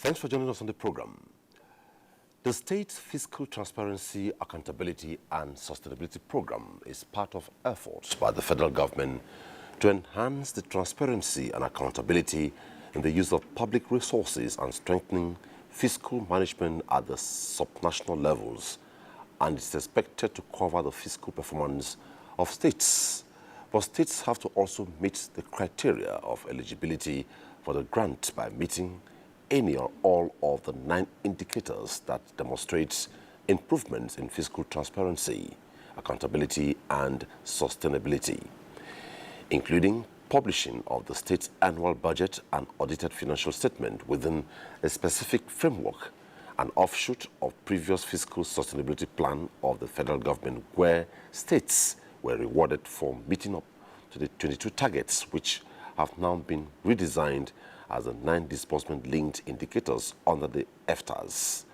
Thanks for joining us on the program. The State's Fiscal Transparency, Accountability and Sustainability Program is part of efforts by the federal government to enhance the transparency and accountability in the use of public resources and strengthening fiscal management at the subnational levels, and it's expected to cover the fiscal performance of states. But states have to also meet the criteria of eligibility for the grant by meeting any or all of the 9 indicators that demonstrates improvements in fiscal transparency, accountability and sustainability, including publishing of the state's annual budget and audited financial statement within a specific framework, an offshoot of previous fiscal sustainability plan of the federal government, where states were rewarded for meeting up to the 22 targets, which have now been redesigned as the 9 disbursement-linked indicators under the FTAs.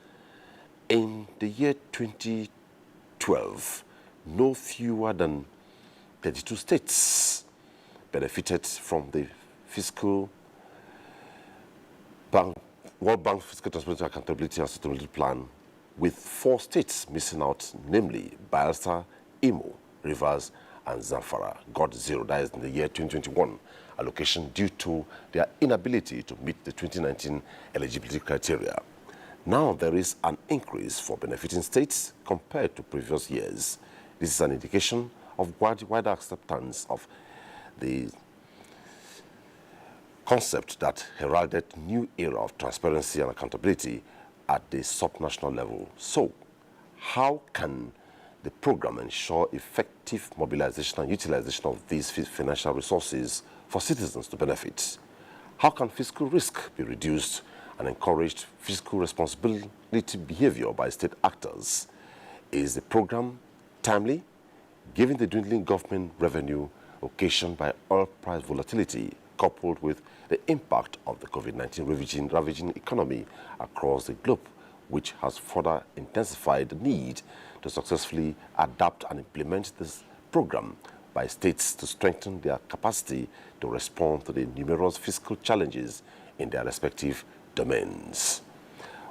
In the year 2012, no fewer than 32 states benefited from the World Bank Fiscal Transparency, Accountability and Sustainability Plan, with 4 states missing out, namely Bayelsa, Imo, Rivers, and Zamfara got 0. That is in the year 2021 allocation due to their inability to meet the 2019 eligibility criteria. Now there is an increase for benefiting states compared to previous years. This is an indication of wider acceptance of the concept that heralded new era of transparency and accountability at the subnational level. So, how can the program ensure effective mobilization and utilization of these financial resources for citizens to benefit? How can fiscal risk be reduced and encouraged fiscal responsibility behavior by state actors? Is the program timely, given the dwindling government revenue occasioned by oil price volatility, coupled with the impact of the COVID-19 ravaging economy across the globe, which has further intensified the need to successfully adapt and implement this program by states to strengthen their capacity to respond to the numerous fiscal challenges in their respective domains?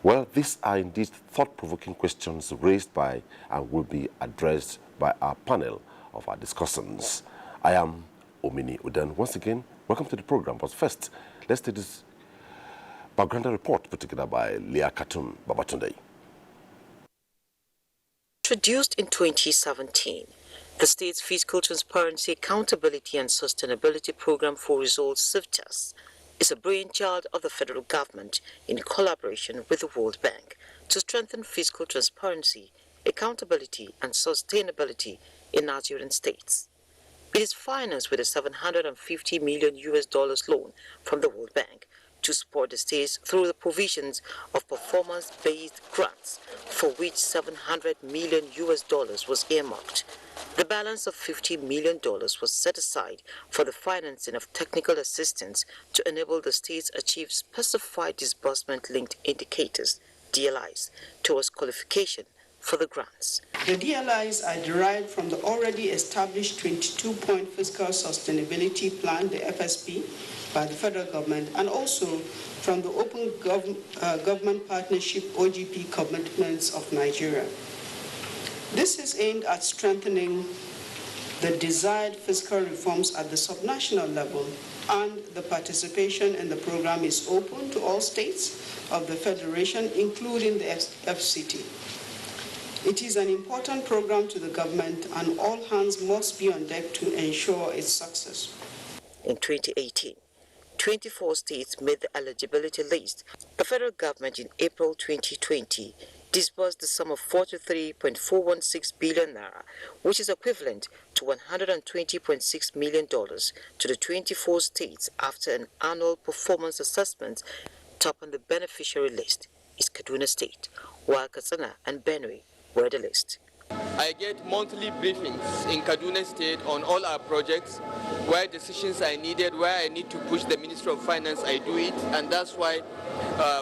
Well, these are indeed thought-provoking questions raised by and will be addressed by our panel of our discussants. I am Omini Udan. Once again, welcome to the program. But first, let's take this background report put together by Leah Katun Babatunde. Introduced in 2017, the State's Fiscal Transparency, Accountability and Sustainability Program for Results (SIFTAS) is a brainchild of the federal government in collaboration with the World Bank to strengthen fiscal transparency, accountability and sustainability in Nigerian states. It is financed with a $750 million loan from the World Bank to support the states through the provisions of performance-based grants, for which $700 million was earmarked. The balance of $50 million was set aside for the financing of technical assistance to enable the states achieve specified disbursement-linked indicators, DLIs, towards qualification for the grants. The DLIs are derived from the already established 22-point Fiscal Sustainability Plan, the FSP, by the federal government, and also from the Open Government Partnership, OGP, commitments of Nigeria. This is aimed at strengthening the desired fiscal reforms at the subnational level, and the participation in the program is open to all states of the Federation, including the FCT. It is an important program to the government, and all hands must be on deck to ensure its success. In 2018, 24 states made the eligibility list. The federal government in April 2020 disbursed the sum of 43.416 billion naira, which is equivalent to $120.6 million to the 24 states after an annual performance assessment. Top on the beneficiary list is Kaduna State, while Katsina and Benue were the list. I get monthly briefings in Kaduna State on all our projects, where decisions are needed, where I need to push the Ministry of Finance, I do it, and that's why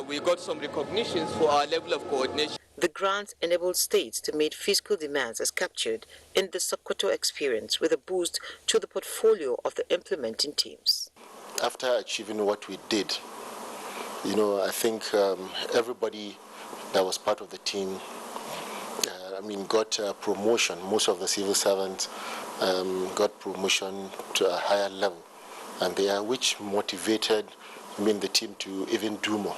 we got some recognitions for our level of coordination. The grant enabled states to meet fiscal demands as captured in the Sokoto experience, with a boost to the portfolio of the implementing teams. After achieving what we did I think everybody that was part of the team, got promotion. Most of the civil servants got promotion to a higher level, and which motivated, the team to even do more.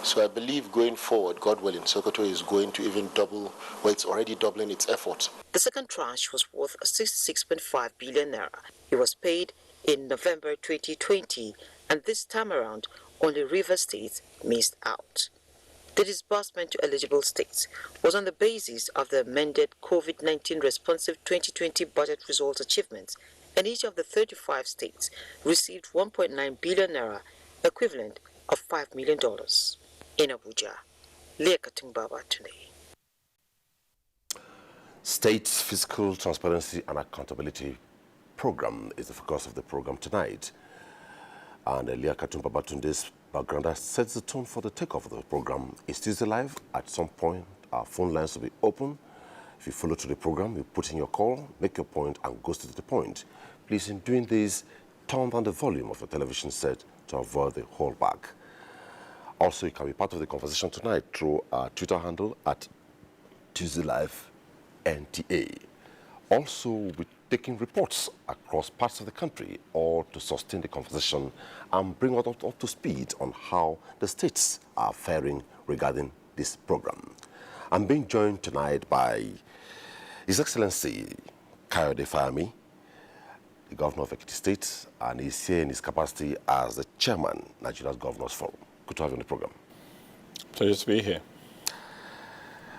So I believe going forward, God willing, Sokoto is going to even double, it's already doubling its efforts. The second tranche was worth 66.5 billion naira. It was paid in November 2020, and this time around, only River State missed out. The disbursement to eligible states was on the basis of the amended COVID-19 responsive 2020 budget results achievements, and each of the 35 states received 1.9 billion naira, equivalent of $5 million. In Abuja, Leah Katungbaba today. State's Fiscal Transparency and Accountability Program is the focus of the program tonight. And Leah Katungbaba Tunde's background sets the tone for the takeoff of the program. It's Tuesday Live. At some point, our phone lines will be open. If you follow to the program, you put in your call, make your point, and go to the point. Please, in doing this, turn down the volume of your television set to avoid the holdback. Also, you can be part of the conversation tonight through our Twitter handle at Tuesday Live NTA. Also, we'll be taking reports across parts of the country, all to sustain the conversation and bring us up to speed on how the states are faring regarding this program. I'm being joined tonight by His Excellency Kayode Fayemi, the Governor of Ekiti State, and he's here in his capacity as the Chairman, Nigeria's Governors Forum. Good to have you on the program. Pleasure to be here.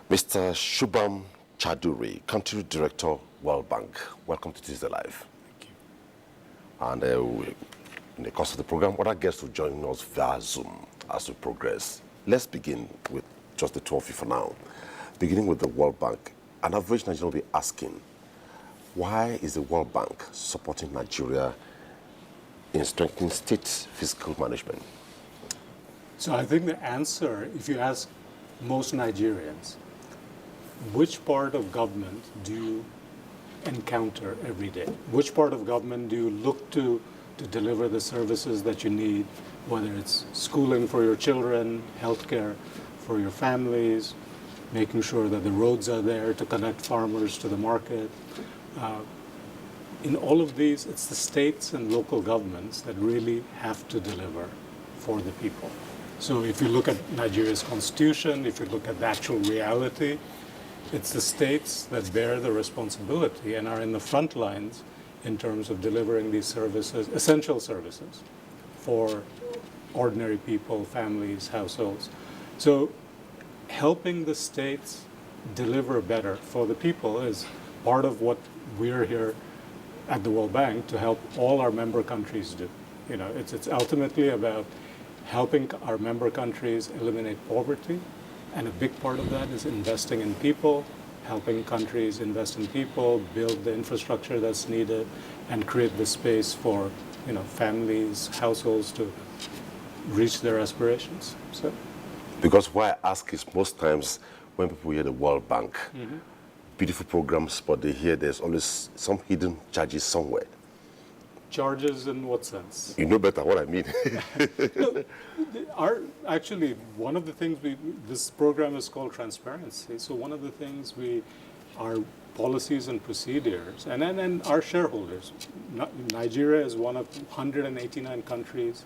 Mr. Shubham Chaduri, Country Director, World Bank. Welcome to Tuesday Live. Thank you. And in the course of the program, other guests will join us via Zoom as we progress. Let's begin with just the two of you for now. Beginning with the World Bank, an average Nigerian will be asking, why is the World Bank supporting Nigeria in strengthening state fiscal management? So I think the answer, if you ask most Nigerians, which part of government do you encounter every day? Which part of government do you look to deliver the services that you need, whether it's schooling for your children, healthcare for your families, making sure that the roads are there to connect farmers to the market. In all of these, it's the states and local governments that really have to deliver for the people. So if you look at Nigeria's constitution, if you look at the actual reality, it's the states that bear the responsibility and are in the front lines in terms of delivering these services, essential services, for ordinary people, families, households. So helping the states deliver better for the people is part of what we're here at the World Bank to help all our member countries do. It's ultimately about helping our member countries eliminate poverty, and a big part of that is investing in people, helping countries invest in people, build the infrastructure that's needed, and create the space for families, households to reach their aspirations. So, because why I ask is most times when people hear the World Bank, beautiful programs, but they hear there's always some hidden charges somewhere. Charges in what sense? You know better what I mean. Actually, one of the things this program is called transparency. So one of the things our policies and procedures, and our shareholders. Nigeria is one of 189 countries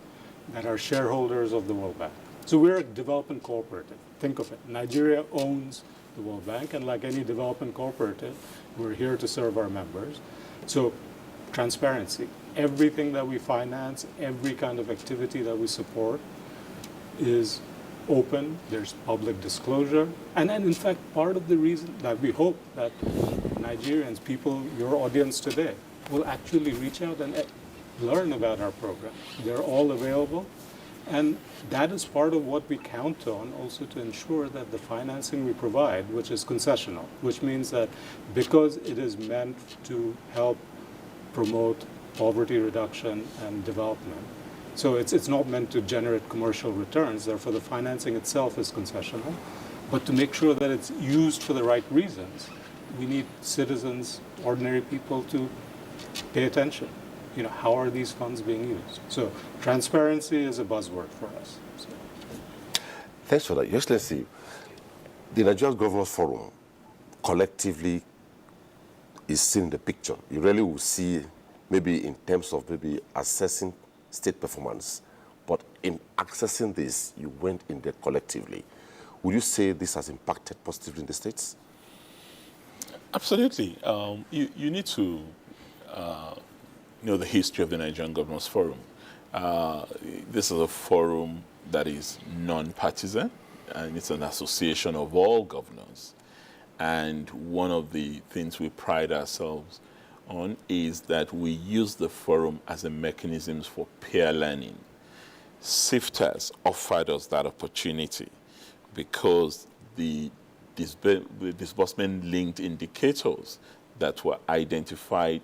that are shareholders of the World Bank. So we're a development cooperative. Think of it. Nigeria owns the World Bank, and like any development cooperative, we're here to serve our members. So transparency. Everything that we finance, every kind of activity that we support is open, there's public disclosure. And in fact, part of the reason that we hope that Nigerians, people, your audience today, will actually reach out and learn about our program. They're all available. And that is part of what we count on also to ensure that the financing we provide, which is concessional, which means that because it is meant to help promote poverty reduction and development. So it's not meant to generate commercial returns, therefore the financing itself is concessional. But to make sure that it's used for the right reasons, we need citizens, ordinary people to pay attention. How are these funds being used? So transparency is a buzzword for us. So. Thanks for that. Your Excellency, the Nigerian Governors Forum collectively is seen in the picture. You really will see, maybe in terms of maybe assessing state performance, but in accessing this, you went in there collectively. Would you say this has impacted positively in the states? Absolutely. You need to know the history of the Nigerian Governors Forum. This is a forum that is non-partisan, and it's an association of all governors. And one of the things we pride ourselves on is that we use the forum as a mechanism for peer learning. SIFTAS offered us that opportunity because the disbursement-linked indicators that were identified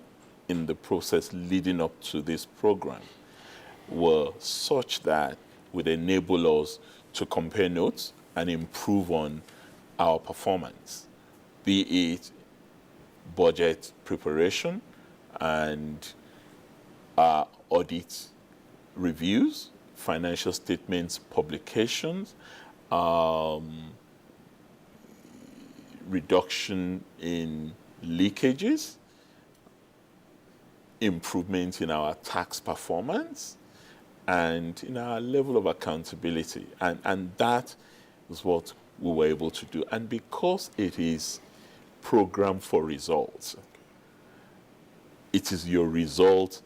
in the process leading up to this program were such that would enable us to compare notes and improve on our performance, be it budget preparation and audit reviews, financial statements publications, reduction in leakages, improvement in our tax performance, and in our level of accountability. And that is what we were able to do. And because it is program for results, it is your result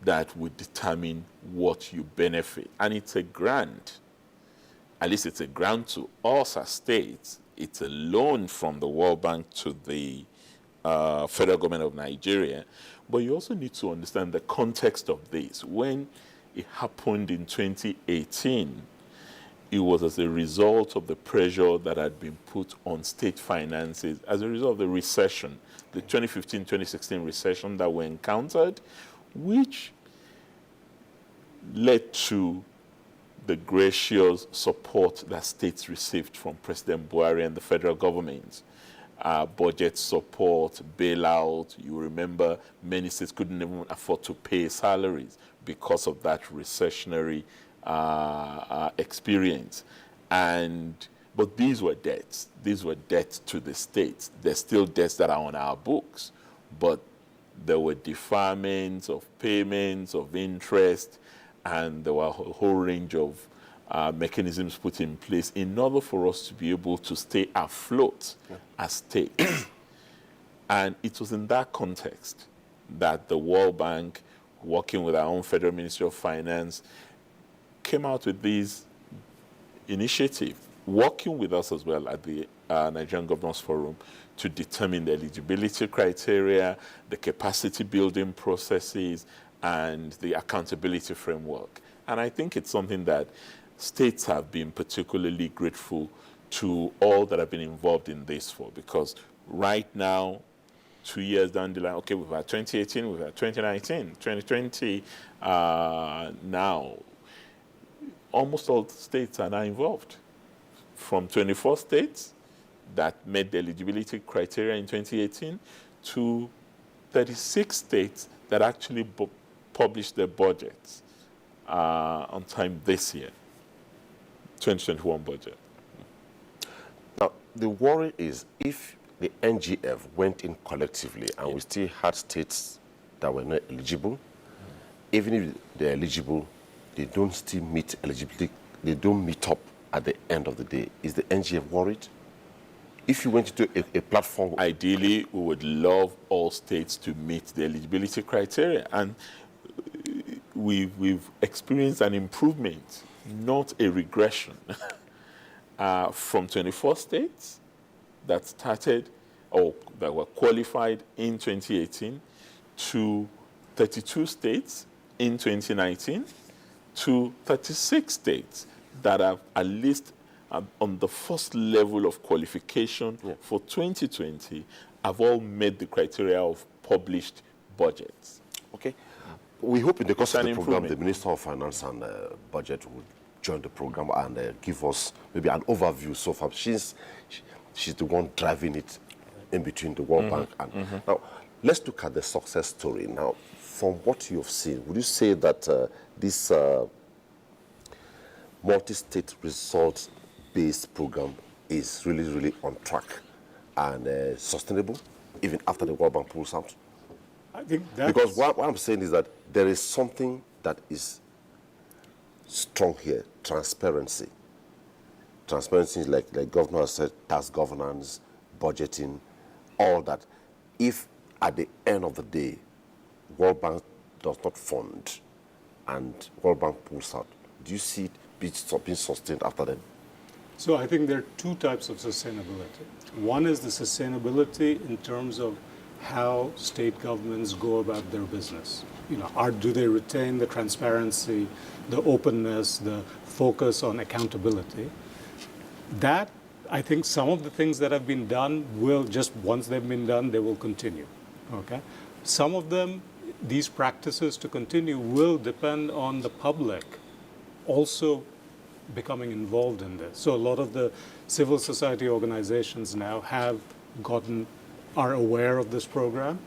that will determine what you benefit. And it's a grant. At least it's a grant to us as states. It's a loan from the World Bank to the federal government of Nigeria. But you also need to understand the context of this. When it happened in 2018, it was as a result of the pressure that had been put on state finances as a result of the recession, the 2015-2016 recession that we encountered, which led to the gracious support that states received from President Buhari and the federal government. Budget support, bailout. You remember many states couldn't even afford to pay salaries because of that recessionary experience. But these were debts. These were debts to the states. There's still debts that are on our books, but there were deferments of payments, of interest, and there were a whole range of mechanisms put in place in order for us to be able to stay afloat as states. And it was in that context that the World Bank, working with our own Federal Ministry of Finance, came out with these initiatives, working with us as well at the Nigerian Governors Forum to determine the eligibility criteria, the capacity building processes, and the accountability framework. And I think it's something that states have been particularly grateful to all that have been involved in this for, because right now, 2 years down the line, okay, we've had 2018, we've had 2019, 2020, now, almost all states are now involved. From 24 states that met the eligibility criteria in 2018 to 36 states that actually published their budgets on time this year, 2021 budget. Now, the worry is if the NGF went in collectively and we still had states that were not eligible, even if they're eligible, they don't still meet eligibility, they don't meet up at the end of the day. Is the NGF worried? If you went to a platform... Ideally, we would love all states to meet the eligibility criteria. And we've experienced an improvement, not a regression, from 24 states that started or that were qualified in 2018 to 32 states in 2019 to 36 states that are at least on the first level of qualification for 2020 have all met the criteria of published budgets. Okay. We hope in the course of the program, the Minister of Finance and Budget will join the program and give us maybe an overview so far. She's the one driving it in between the World Bank. And now, let's look at the success story. Now, from what you've seen, would you say that this multi-state result state-based program is really, really on track and sustainable, even after the World Bank pulls out? I think that's... Because what I'm saying is that there is something that is strong here, transparency. Transparency is like Governor has said, tax governance, budgeting, all that. If at the end of the day, World Bank does not fund and World Bank pulls out, do you see it being sustained after then? So I think there are two types of sustainability. One is the sustainability in terms of how state governments go about their business. Do they retain the transparency, the openness, the focus on accountability? That, I think some of the things that have been done will just, once they've been done, they will continue, okay? Some of them, these practices to continue will depend on the public also becoming involved in this. So a lot of the civil society organizations now are aware of this program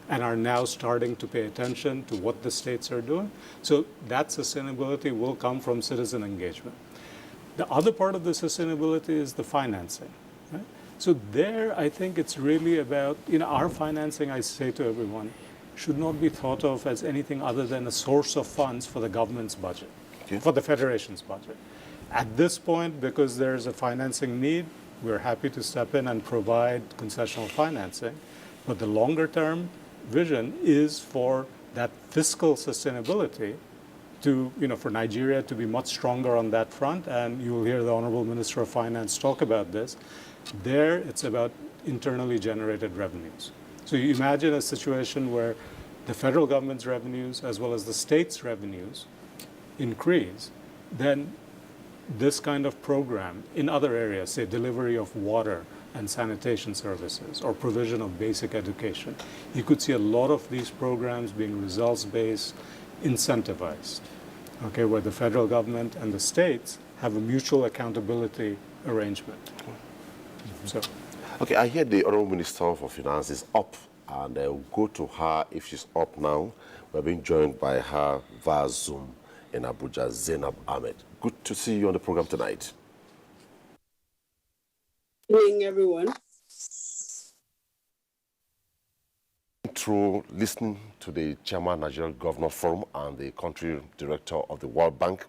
and are now starting to pay attention to what the states are doing. So that sustainability will come from citizen engagement. The other part of the sustainability is the financing. Right? So there, I think it's really about, our financing, I say to everyone, should not be thought of as anything other than a source of funds for the government's budget, for the federation's budget. At this point, because there's a financing need, we're happy to step in and provide concessional financing. But the longer term vision is for that fiscal sustainability to, for Nigeria to be much stronger on that front. And you will hear the Honorable Minister of Finance talk about this. There, it's about internally generated revenues. So you imagine a situation where the federal government's revenues as well as the state's revenues increase, then this kind of program in other areas, say delivery of water and sanitation services or provision of basic education, you could see a lot of these programs being results-based, incentivized, okay, where the federal government and the states have a mutual accountability arrangement. So, okay, I hear the Honorable Minister for Finance is up, and we'll go to her if she's up now. We're being joined by her via Zoom in Abuja, Zainab Ahmed. Good to see you on the program tonight. Good evening, everyone. Through listening to the Chairman Nigerian Governor Forum and the country director of the World Bank,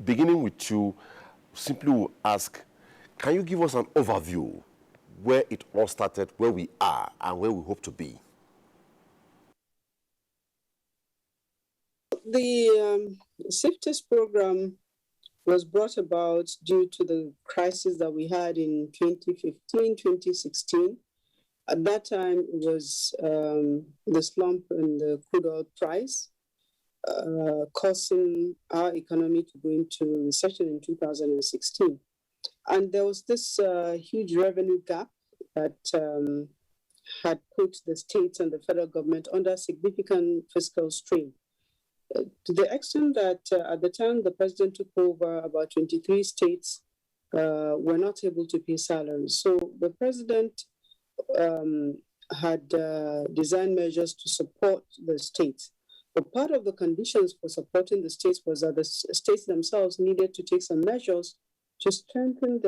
beginning with you, simply will ask, can you give us an overview where it all started, where we are, and where we hope to be? The SIFTIS program was brought about due to the crisis that we had in 2015, 2016. At that time, it was the slump in the crude oil price, causing our economy to go into recession in 2016. And there was this huge revenue gap that had put the states and the federal government under significant fiscal strain. To the extent that at the time the president took over, about 23 states were not able to pay salaries. So the president had designed measures to support the states. But part of the conditions for supporting the states was that the states themselves needed to take some measures to strengthen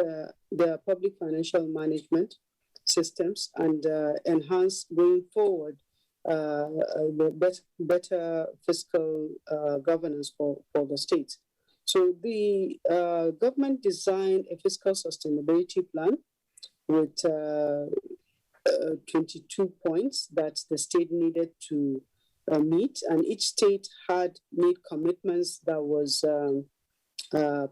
their public financial management systems and enhance going forward the better fiscal governance for the states. So the government designed a fiscal sustainability plan with 22 points that the state needed to meet, and each state had made commitments that was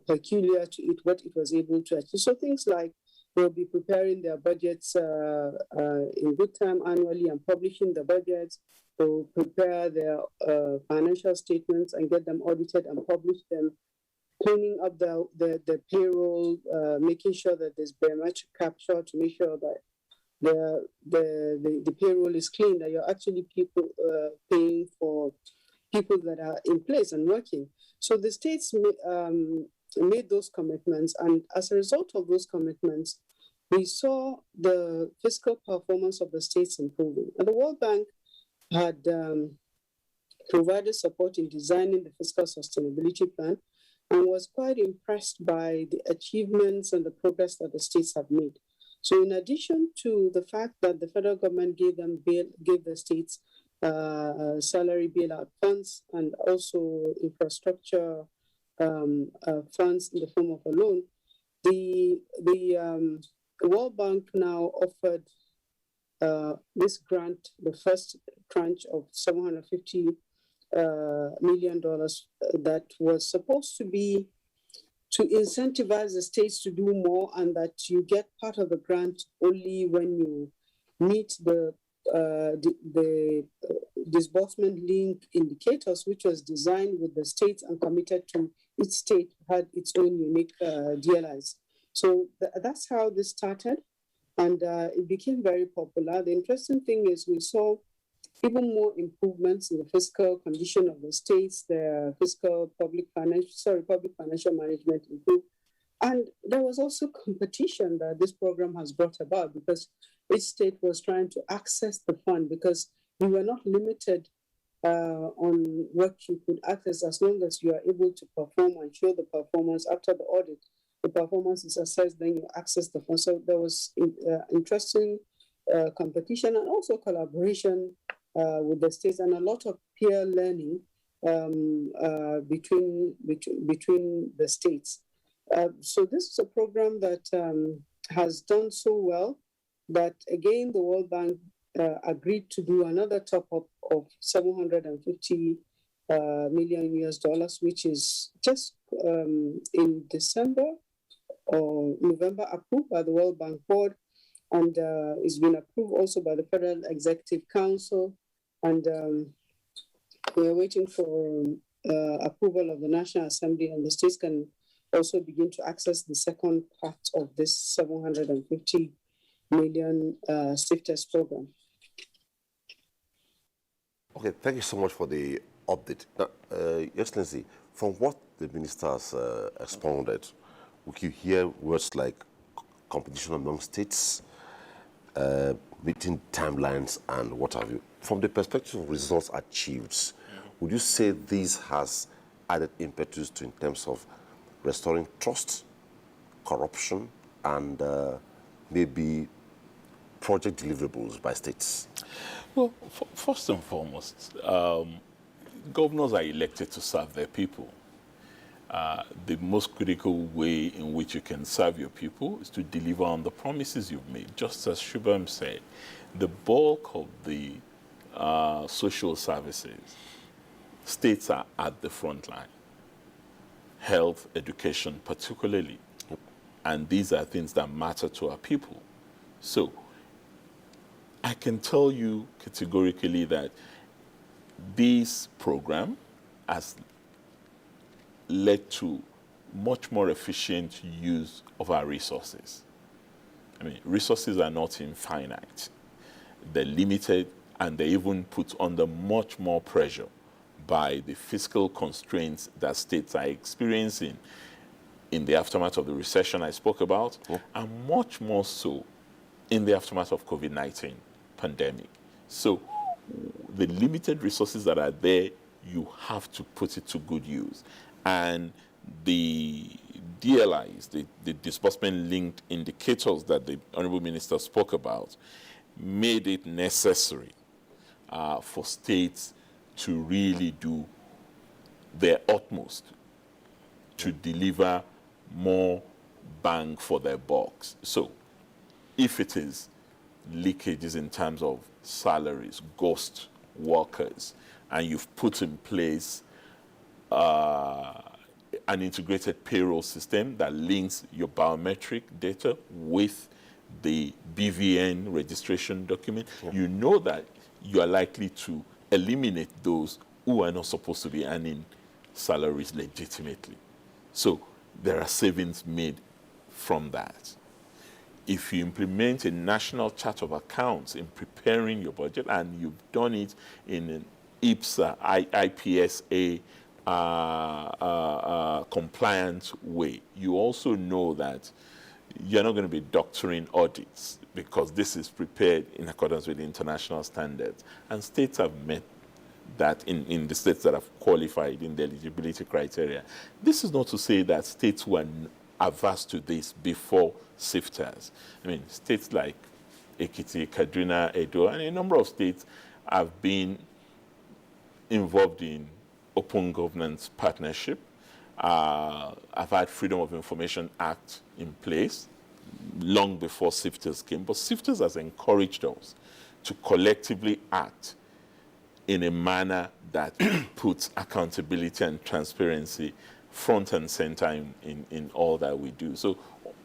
peculiar to it, what it was able to achieve. So things like they'll be preparing their budgets in good time annually and publishing the budgets. They'll prepare their financial statements and get them audited and publish them, cleaning up the payroll, making sure that there's biometric capture to make sure that the payroll is clean, that you're actually paying for people that are in place and working. So the states made those commitments, and as a result of those commitments, we saw the fiscal performance of the states improving. And the World Bank had provided support in designing the fiscal sustainability plan and was quite impressed by the achievements and the progress that the states have made. So in addition to the fact that the federal government gave the states salary bailout funds and also infrastructure funds in the form of a loan, the World Bank now offered this grant, the first tranche of $750 million that was supposed to be to incentivize the states to do more, and that you get part of the grant only when you meet the disbursement link indicators, which was designed with the states and committed to each state had its own unique DLIs. So that's how this started, and it became very popular. The interesting thing is we saw even more improvements in the fiscal condition of the states, their public financial management improved. And there was also competition that this program has brought about, because each state was trying to access the fund, because you were not limited on what you could access as long as you are able to perform and show the performance after the audit. The performance is assessed, then you access the fund. So there was interesting competition and also collaboration with the states, and a lot of peer learning between the states. So this is a program that has done so well that, again, the World Bank agreed to do another top-up of $750 million US, which is just in December or November approved by the World Bank Board, and it's been approved also by the Federal Executive Council, and we're waiting for approval of the National Assembly, and the states can also begin to access the second part of this $750 million SIFTES program. Okay, thank you so much for the update. Now, Your Excellency, from what the ministers expounded, we could hear words like competition among states, meeting timelines, and what have you. From the perspective of results achieved, would you say this has added impetus in terms of restoring trust, corruption, and maybe project deliverables by states? Well, first and foremost, governors are elected to serve their people. The most critical way in which you can serve your people is to deliver on the promises you've made. Just as Shubham said, the bulk of the social services, states are at the front line. Health, education particularly. And these are things that matter to our people. So I can tell you categorically that this program has led to much more efficient use of our resources. I mean, resources are not infinite. They're limited, and they're even put under much more pressure by the fiscal constraints that states are experiencing in the aftermath of the recession I spoke about, and much more so in the aftermath of COVID-19 pandemic. So the limited resources that are there, you have to put it to good use. And the DLIs, the disbursement-linked indicators that the Honorable Minister spoke about, made it necessary for states to really do their utmost to deliver more bang for their bucks. So if it is leakages in terms of salaries, ghost workers, and you've put in place an integrated payroll system that links your biometric data with the BVN registration document, you know that you are likely to eliminate those who are not supposed to be earning salaries legitimately. So there are savings made from that. If you implement a national chart of accounts in preparing your budget, and you've done it in an IPSA, IPSA compliant way, you also know that you're not going to be doctoring audits, because this is prepared in accordance with international standards. And states have met that in the states that have qualified in the eligibility criteria. This is not to say that states were averse to this before SIFTAs. I mean, states like Ekiti, Kaduna, Edo, and a number of states have been involved in open governance partnership. I've had Freedom of Information Act in place long before SIFTAs came, but SIFTAs has encouraged us to collectively act in a manner that puts accountability and transparency front and center in all that we do. So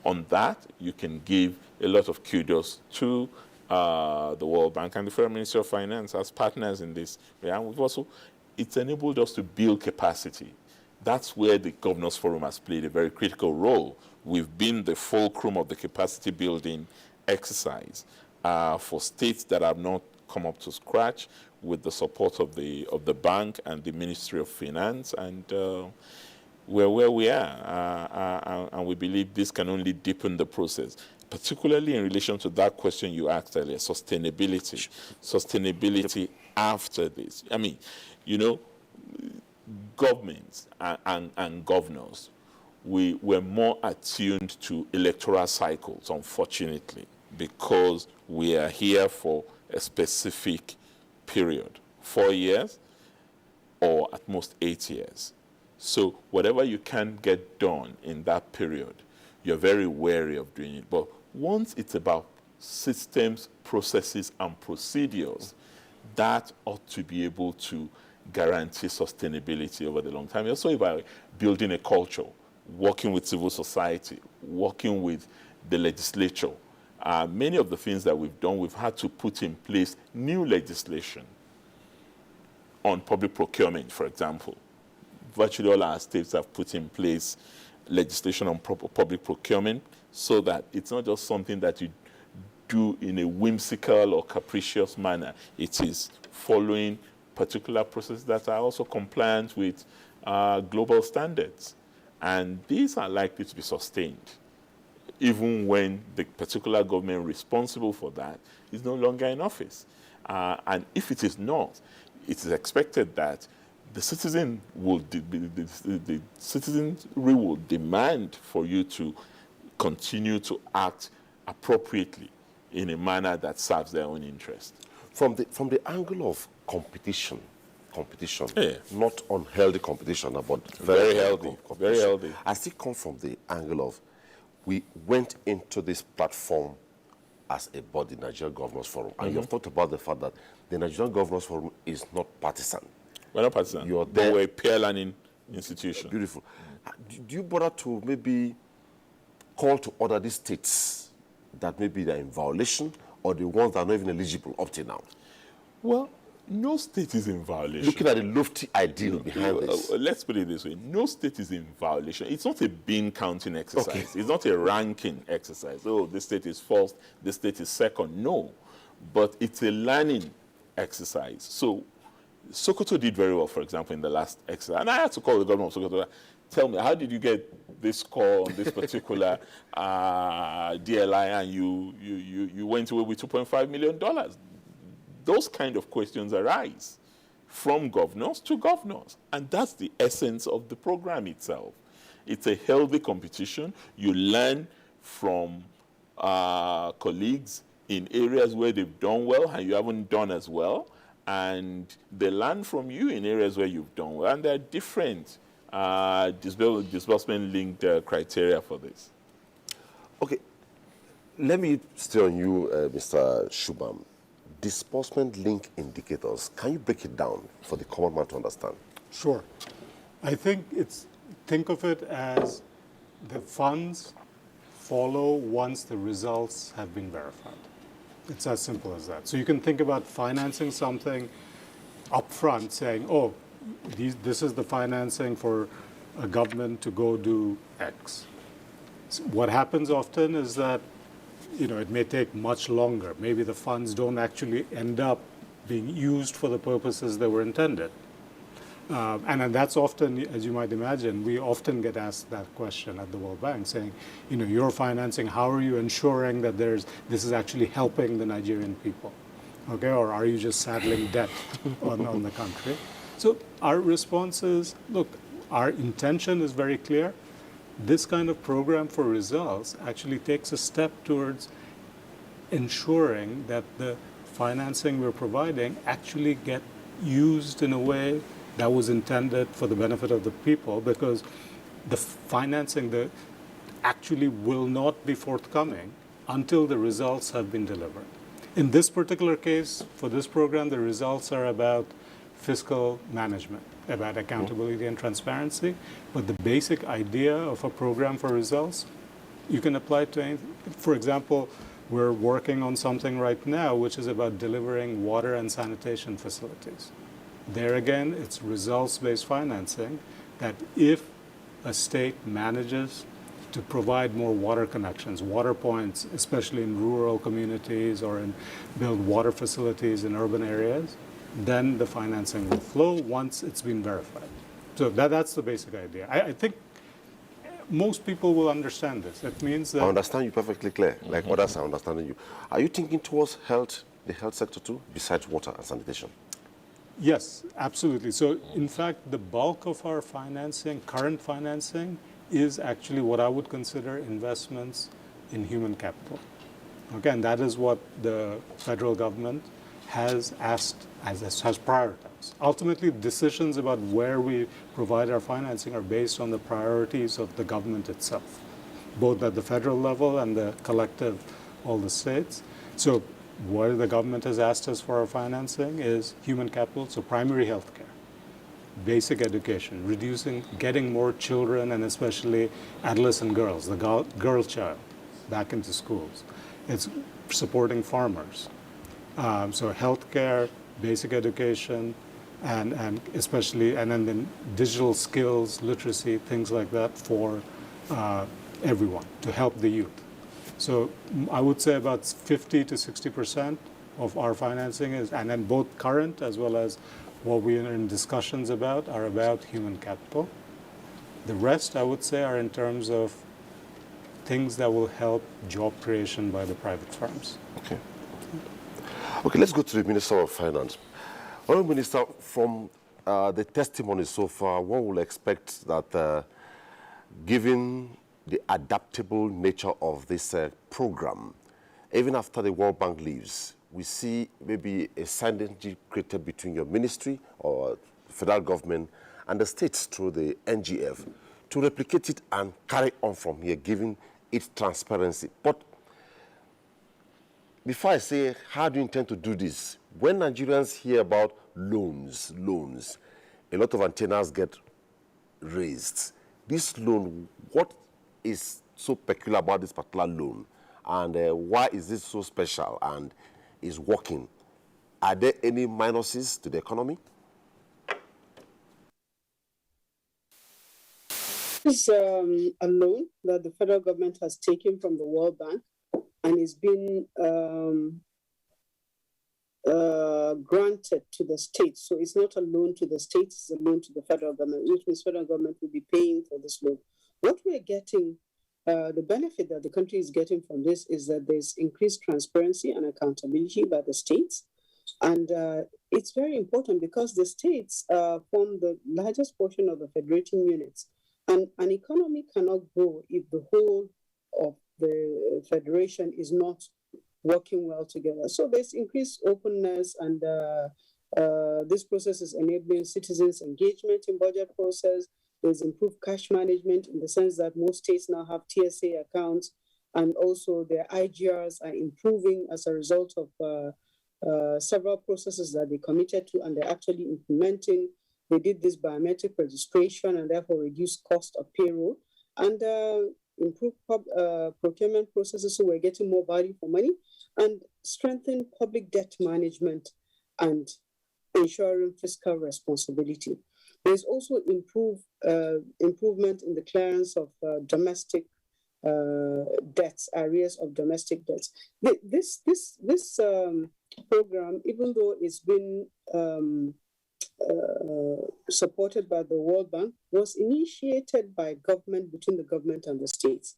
on that, you can give a lot of kudos to the World Bank and the Federal Ministry of Finance as partners in this. And we've also, it's enabled us to build capacity. That's where the Governors Forum has played a very critical role. We've been the fulcrum of the capacity building exercise for states that have not come up to scratch, with the support of the bank and the Ministry of Finance, and we're where we are. And we believe this can only deepen the process, particularly in relation to that question you asked earlier, sustainability. Sustainability after this. I mean, you know, governments and governors, we're more attuned to electoral cycles, unfortunately, because we are here for a specific period, 4 years or at most 8 years. So whatever you can get done in that period, you're very wary of doing it. But once it's about systems, processes, and procedures, that ought to be able to guarantee sustainability over the long time. Also about building a culture, working with civil society, working with the legislature. Many of the things that we've done, we've had to put in place new legislation on public procurement, for example. Virtually all our states have put in place legislation on public procurement so that it's not just something that you do in a whimsical or capricious manner. It is following particular processes that are also compliant with global standards. And these are likely to be sustained, even when the particular government responsible for that is no longer in office. And if it is not, it is expected that the citizenry will demand for you to continue to act appropriately in a manner that serves their own interest. From the angle of competition, Yeah. not unhealthy competition, but Very healthy, competition. very healthy. I still come from the angle of, we went into this platform as a body, Nigerian Governors Forum, and you have talked about the fact that the Nigerian Governors Forum is not partisan. We're not partisan. You're But there. we're a peer-learning institution. Beautiful. Do you bother to maybe call to order these states that maybe they're in violation, or the ones that are not even eligible up till now? Well, no state is in violation. Looking at the lofty ideal behind this. Let's put it this way. No state is in violation. It's not a bean counting exercise. Okay. It's not a ranking exercise. Oh, this state is first, this state is second. No. But it's a learning exercise. So Sokoto did very well, for example, in the last exercise. And I had to call the government of Sokoto. Tell me, how did you get this score on this particular DLI, and you went away with $2.5 million? Those kind of questions arise from governors to governors. And that's the essence of the program itself. It's a healthy competition. You learn from colleagues in areas where they've done well and you haven't done as well. And they learn from you in areas where you've done well. And there are different disbursement-linked criteria for this. Okay, let me stay on you, Mr. Shubham. Disbursement link indicators, can you break it down for the common man to understand? Sure. I think think of it as the funds follow once the results have been verified. It's as simple as that. So you can think about financing something upfront, saying, oh, this is the financing for a government to go do X. So what happens often is that it may take much longer. Maybe the funds don't actually end up being used for the purposes they were intended. And that's often, as you might imagine, we often get asked that question at the World Bank, saying, you're financing, how are you ensuring that this is actually helping the Nigerian people? okay, or are you just saddling debt on the country? So our response is, look, our intention is very clear. This kind of program for results actually takes a step towards ensuring that the financing we're providing actually get used in a way that was intended for the benefit of the people, because the financing that actually will not be forthcoming until the results have been delivered. In this particular case, for this program, the results are about fiscal management, about accountability and transparency. But the basic idea of a program for results, you can apply to anything. For example, we're working on something right now which is about delivering water and sanitation facilities. There again, it's results-based financing, that if a state manages to provide more water connections, water points, especially in rural communities, or build water facilities in urban areas, then the financing will flow once it's been verified. So that's the basic idea. I think most people will understand this. It means that... I understand you perfectly clear, like others are understanding you. Are you thinking towards health, the health sector too, besides water and sanitation? Yes, absolutely. So in fact, the bulk of our financing, current financing, is actually what I would consider investments in human capital. Okay, and that is what the federal government has asked, has prioritized. Ultimately, decisions about where we provide our financing are based on the priorities of the government itself, both at the federal level and the collective, all the states. So what the government has asked us for our financing is human capital, so primary health care, basic education, getting more children, and especially adolescent girls, the girl child, back into schools. It's supporting farmers. So healthcare, basic education, and especially, and then digital skills, literacy, things like that for everyone, to help the youth. So I would say about 50 to 60% of our financing is, and then both current as well as what we are in discussions about, are about human capital. The rest, I would say, are in terms of things that will help job creation by the private firms. Okay. Okay, let's go to the Minister of Finance. Honourable Minister, from the testimony so far, one will expect that given the adaptable nature of this program, even after the World Bank leaves, we see maybe a synergy created between your ministry or federal government and the states through the NGF to replicate it and carry on from here, giving it transparency. But before I say, how do you intend to do this? When Nigerians hear about loans, a lot of antennas get raised. This loan, what is so peculiar about this particular loan? And why is this so special and is working? Are there any minuses to the economy? This is a loan that the federal government has taken from the World Bank and is being granted to the states. So it's not a loan to the states, it's a loan to the federal government, which means federal government will be paying for this loan. What we're getting, the benefit that the country is getting from this is that there's increased transparency and accountability by the states. And it's very important because the states form the largest portion of the federating units. And an economy cannot grow if the whole of the federation is not working well together. So there's increased openness, and this process is enabling citizens' engagement in budget process. There's improved cash management in the sense that most states now have TSA accounts, and also their IGRs are improving as a result of several processes that they committed to, and they're actually implementing. They did this biometric registration and therefore reduced cost of payroll and improved procurement processes, so we're getting more value for money, and strengthen public debt management and ensuring fiscal responsibility. There's also improvement in the clearance of domestic debts, areas of domestic debts. This program, even though it's been supported by the World Bank, was initiated by government, between the government and the states.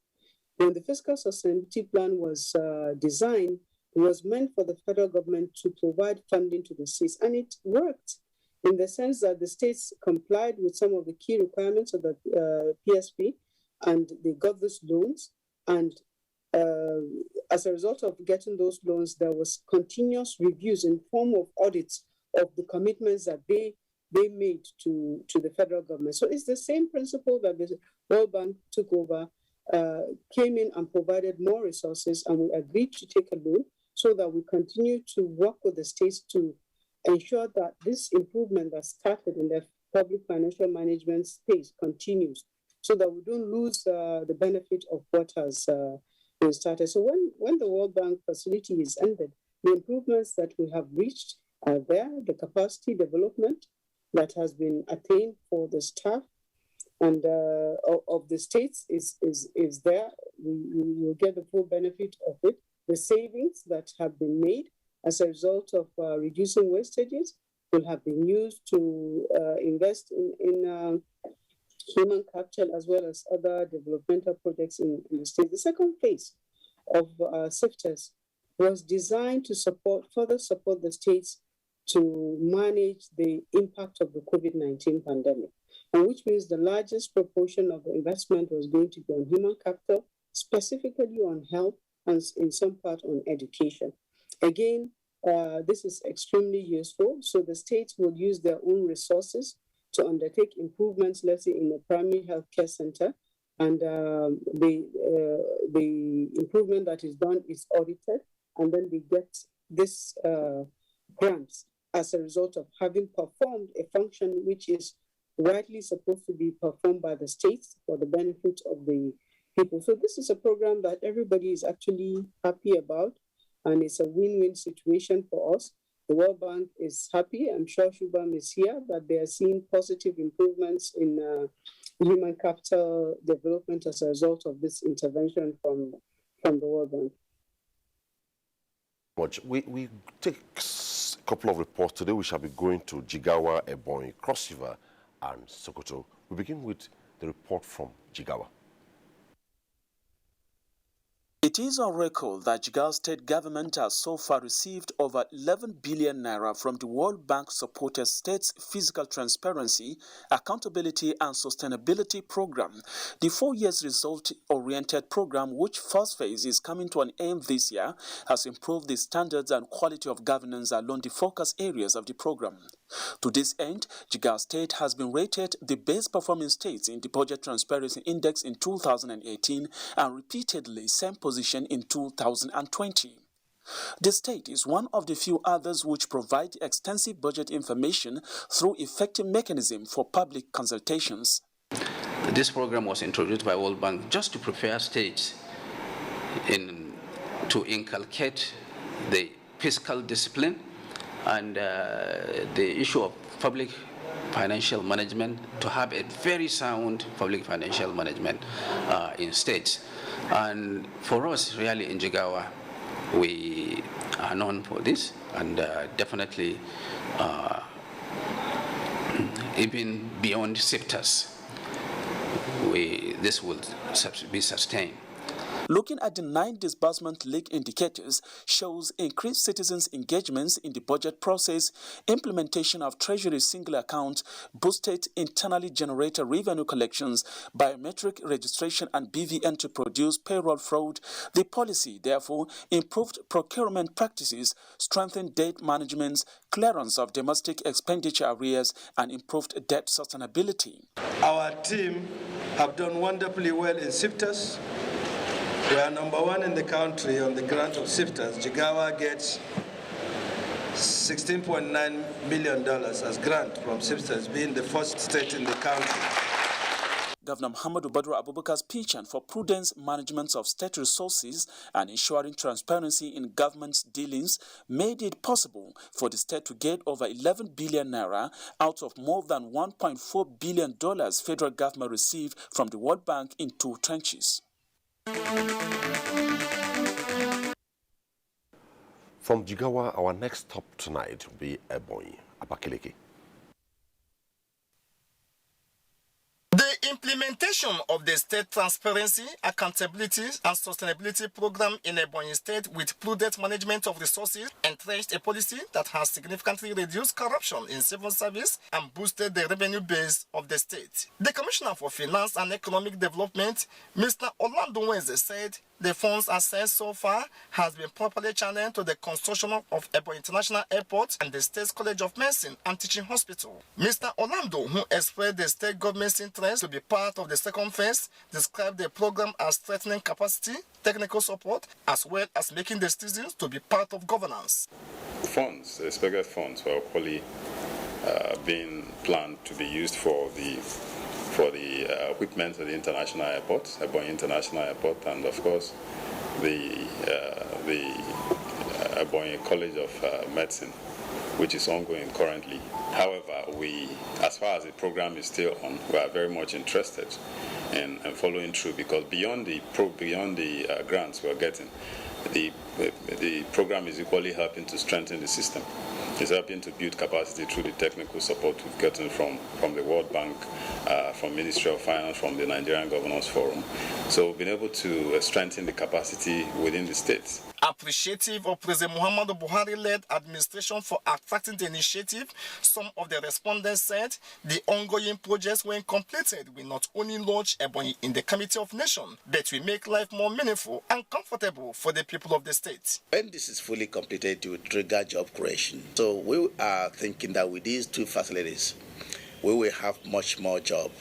When the fiscal sustainability plan was designed, was meant for the federal government to provide funding to the states, and it worked in the sense that the states complied with some of the key requirements of the PSP, and they got those loans. And as a result of getting those loans, there was continuous reviews in form of audits of the commitments that they made to the federal government. So it's the same principle that the World Bank took over, came in and provided more resources, and we agreed to take a loan so that we continue to work with the states to ensure that this improvement that started in the public financial management space continues, so that we don't lose the benefit of what has been started. So when the World Bank facility is ended, the improvements that we have reached are there, the capacity development that has been attained for the staff and of the states is there. We will get the full benefit of it. The savings that have been made as a result of reducing wastages will have been used to invest in human capital as well as other developmental projects in the state. The second phase of SIFTES was designed to further support the states to manage the impact of the COVID-19 pandemic, and which means the largest proportion of the investment was going to be on human capital, specifically on health, and in some part on education. Again, this is extremely useful. So the states will use their own resources to undertake improvements, let's say in a primary healthcare center, and the improvement that is done is audited, and then they get this grants as a result of having performed a function which is rightly supposed to be performed by the states for the benefit of the people. So this is a program that everybody is actually happy about, and it's a win-win situation for us. The World Bank is happy. I'm sure Shubham is here, that they are seeing positive improvements in human capital development as a result of this intervention from the World Bank. We take a couple of reports today. We shall be going to Jigawa, Ebonyi, Cross River, and Sokoto. We begin with the report from Jigawa. It is on record that Jigawa state government has so far received over 11 billion naira from the World Bank-supported States Physical Transparency, Accountability and Sustainability Program. The 4 years result-oriented program, which first phase is coming to an end this year, has improved the standards and quality of governance along the focus areas of the program. To this end, Jigawa State has been rated the best performing state in the Budget Transparency Index in 2018 and repeatedly same position in 2020. The state is one of the few others which provide extensive budget information through effective mechanism for public consultations. This program was introduced by World Bank just to prepare states to inculcate the fiscal discipline and the issue of public financial management, to have a very sound public financial management in states. And for us, really, in Jigawa, we are known for this, and definitely even beyond sectors, this will be sustained. Looking at the 9 disbursement leak indicators shows increased citizens' engagements in the budget process, implementation of Treasury single account, boosted internally generated revenue collections, biometric registration and BVN to produce payroll fraud. The policy, therefore, improved procurement practices, strengthened debt management, clearance of domestic expenditure arrears, and improved debt sustainability. Our team have done wonderfully well in SIFTES. We are number 1 in the country on the grant of SIFTES. Jigawa gets $16.9 million as grant from SIFTES, being the first state in the country. Governor Muhammadu Badru Abubakar's penchant for prudent management of state resources and ensuring transparency in government's dealings made it possible for the state to get over 11 billion naira out of more than $1.4 billion federal government received from the World Bank in 2 tranches. From Jigawa, our next stop tonight will be Ebonyi, Abakaliki. The implementation of the State Transparency, Accountability and Sustainability Program in Ebonyi State with prudent management of resources entrenched a policy that has significantly reduced corruption in civil service and boosted the revenue base of the state. The Commissioner for Finance and Economic Development, Mr. Orlando Wenze, said the funds assessed so far has been properly channeled to the construction of Ebonyi International Airport and the State's College of Medicine and Teaching Hospital. Mr. Orlando, who expressed the state government's interest to be part of the second phase, described the program as strengthening capacity, technical support, as well as making the citizens to be part of governance. Funds, expected funds, were probably being planned to be used for the equipment at the international airport, Ebonyi International Airport, and of course the Ebonyi College of Medicine, which is ongoing currently. However, as far as the program is still on, we are very much interested in following through, because beyond the grants we are getting, the program is equally helping to strengthen the system. It's helping to build capacity through the technical support we've gotten from the World Bank, from Ministry of Finance, from the Nigerian Governors Forum. So we've been able to strengthen the capacity within the states. Appreciative of President Muhammadu Buhari-led administration for attracting the initiative, some of the respondents said the ongoing projects, when completed, will not only launch Ebonyi in the Committee of Nations, but will make life more meaningful and comfortable for the people of the state. When this is fully completed, it will trigger job creation. So we are thinking that with these two facilities, we will have much more job,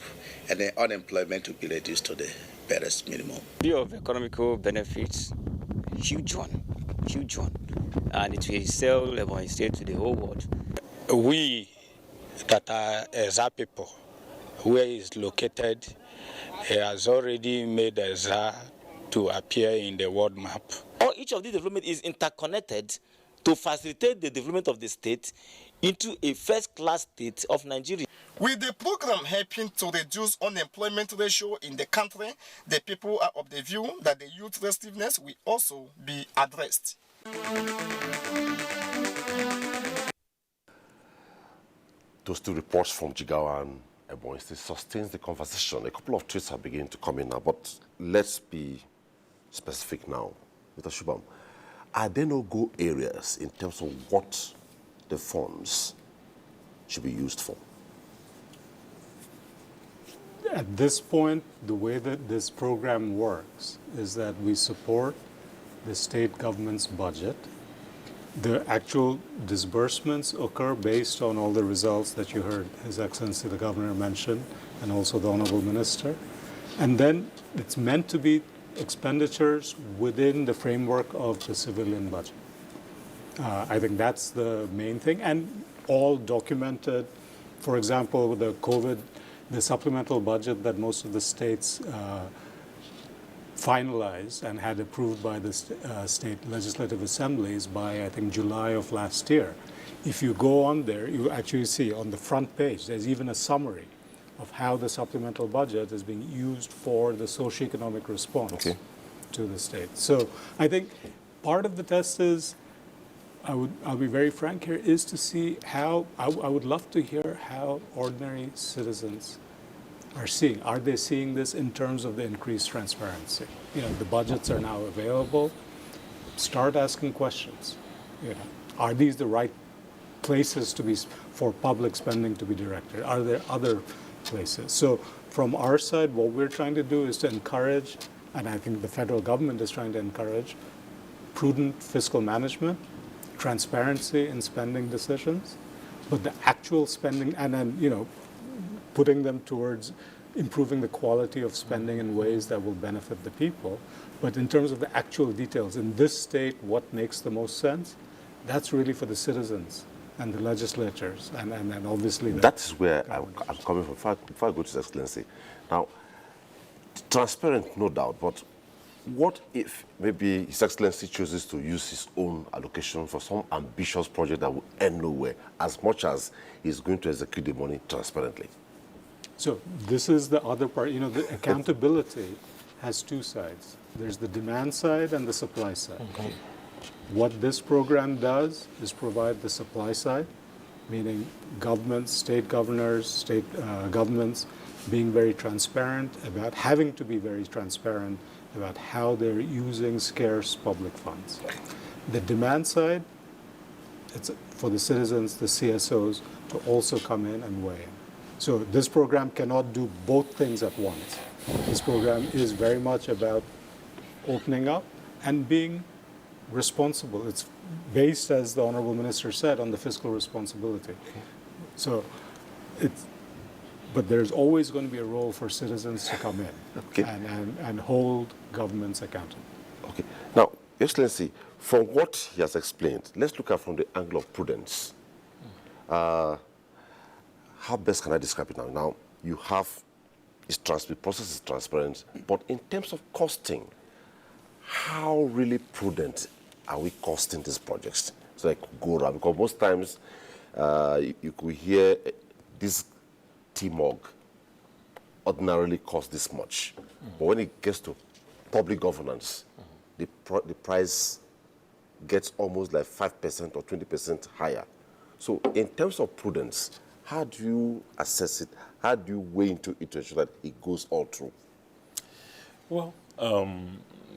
and the unemployment will be reduced to the barest minimum. View of economical benefits, huge one, and it will sell Ebonyi State to the whole world. We that are Eza people, where it's located, has already made Eza to appear in the world map. Each of these developments is interconnected to facilitate the development of the state into a first-class state of Nigeria. With the program helping to reduce unemployment ratio in the country, the people are of the view that the youth restiveness will also be addressed. Those two reports from Jigawa and Ebonyi State sustains the conversation. A couple of tweets are beginning to come in now, but let's be specific now. Mr. Shubham, are there no go areas in terms of what the funds should be used for? At this point, the way that this program works is that we support the state government's budget. The actual disbursements occur based on all the results that you heard His Excellency the Governor mention, and also the Honorable Minister. And then it's meant to be expenditures within the framework of the civilian budget. I think that's the main thing, and all documented. For example, the supplemental budget that most of the states finalized and had approved by the state legislative assemblies by, I think, July of last year. If you go on there, you actually see on the front page, there's even a summary of how the supplemental budget is being used for the socioeconomic response to the state. So I think part of the test is, I'll be very frank here, is to see how, I would love to hear how ordinary citizens are seeing. Are they seeing this in terms of the increased transparency? You know, the budgets are now available. Start asking questions. You know, are these the right places to be for public spending to be directed? Are there other places? So from our side, what we're trying to do is to encourage, and I think the federal government is trying to encourage, prudent fiscal management, transparency in spending decisions, but the actual spending, and then, you know, putting them towards improving the quality of spending in ways that will benefit the people. But in terms of the actual details, in this state, what makes the most sense, that's really for the citizens and the legislatures, and obviously... That's where I'm coming from. Before I go to His Excellency. Now, transparent, no doubt, but what if maybe His Excellency chooses to use his own allocation for some ambitious project that will end nowhere, as much as he's going to execute the money transparently? So this is the other part. You know, the accountability has two sides. There's the demand side and the supply side. Okay. What this program does is provide the supply side, meaning governments, state governors, state governments being very transparent about, having to be very transparent about how they're using scarce public funds. The demand side, it's for the citizens, the CSOs, to also come in and weigh in. So this program cannot do both things at once. This program is very much about opening up and being responsible. It's based, as the Honorable Minister said, on the fiscal responsibility. So but there's always going to be a role for citizens to come in and hold governments accountable. Okay. Now, Excellency, from what he has explained, let's look at from the angle of prudence. How best can I describe it now? Now, you have, the process is transparent, but in terms of costing, how really prudent are we costing these projects? So like go around, because most times you could hear this T-Mog ordinarily costs this much. But when it gets to public governance, the price gets almost like 5% or 20% higher. So in terms of prudence, how do you assess it? How do you weigh into it to ensure that it goes all through? Well,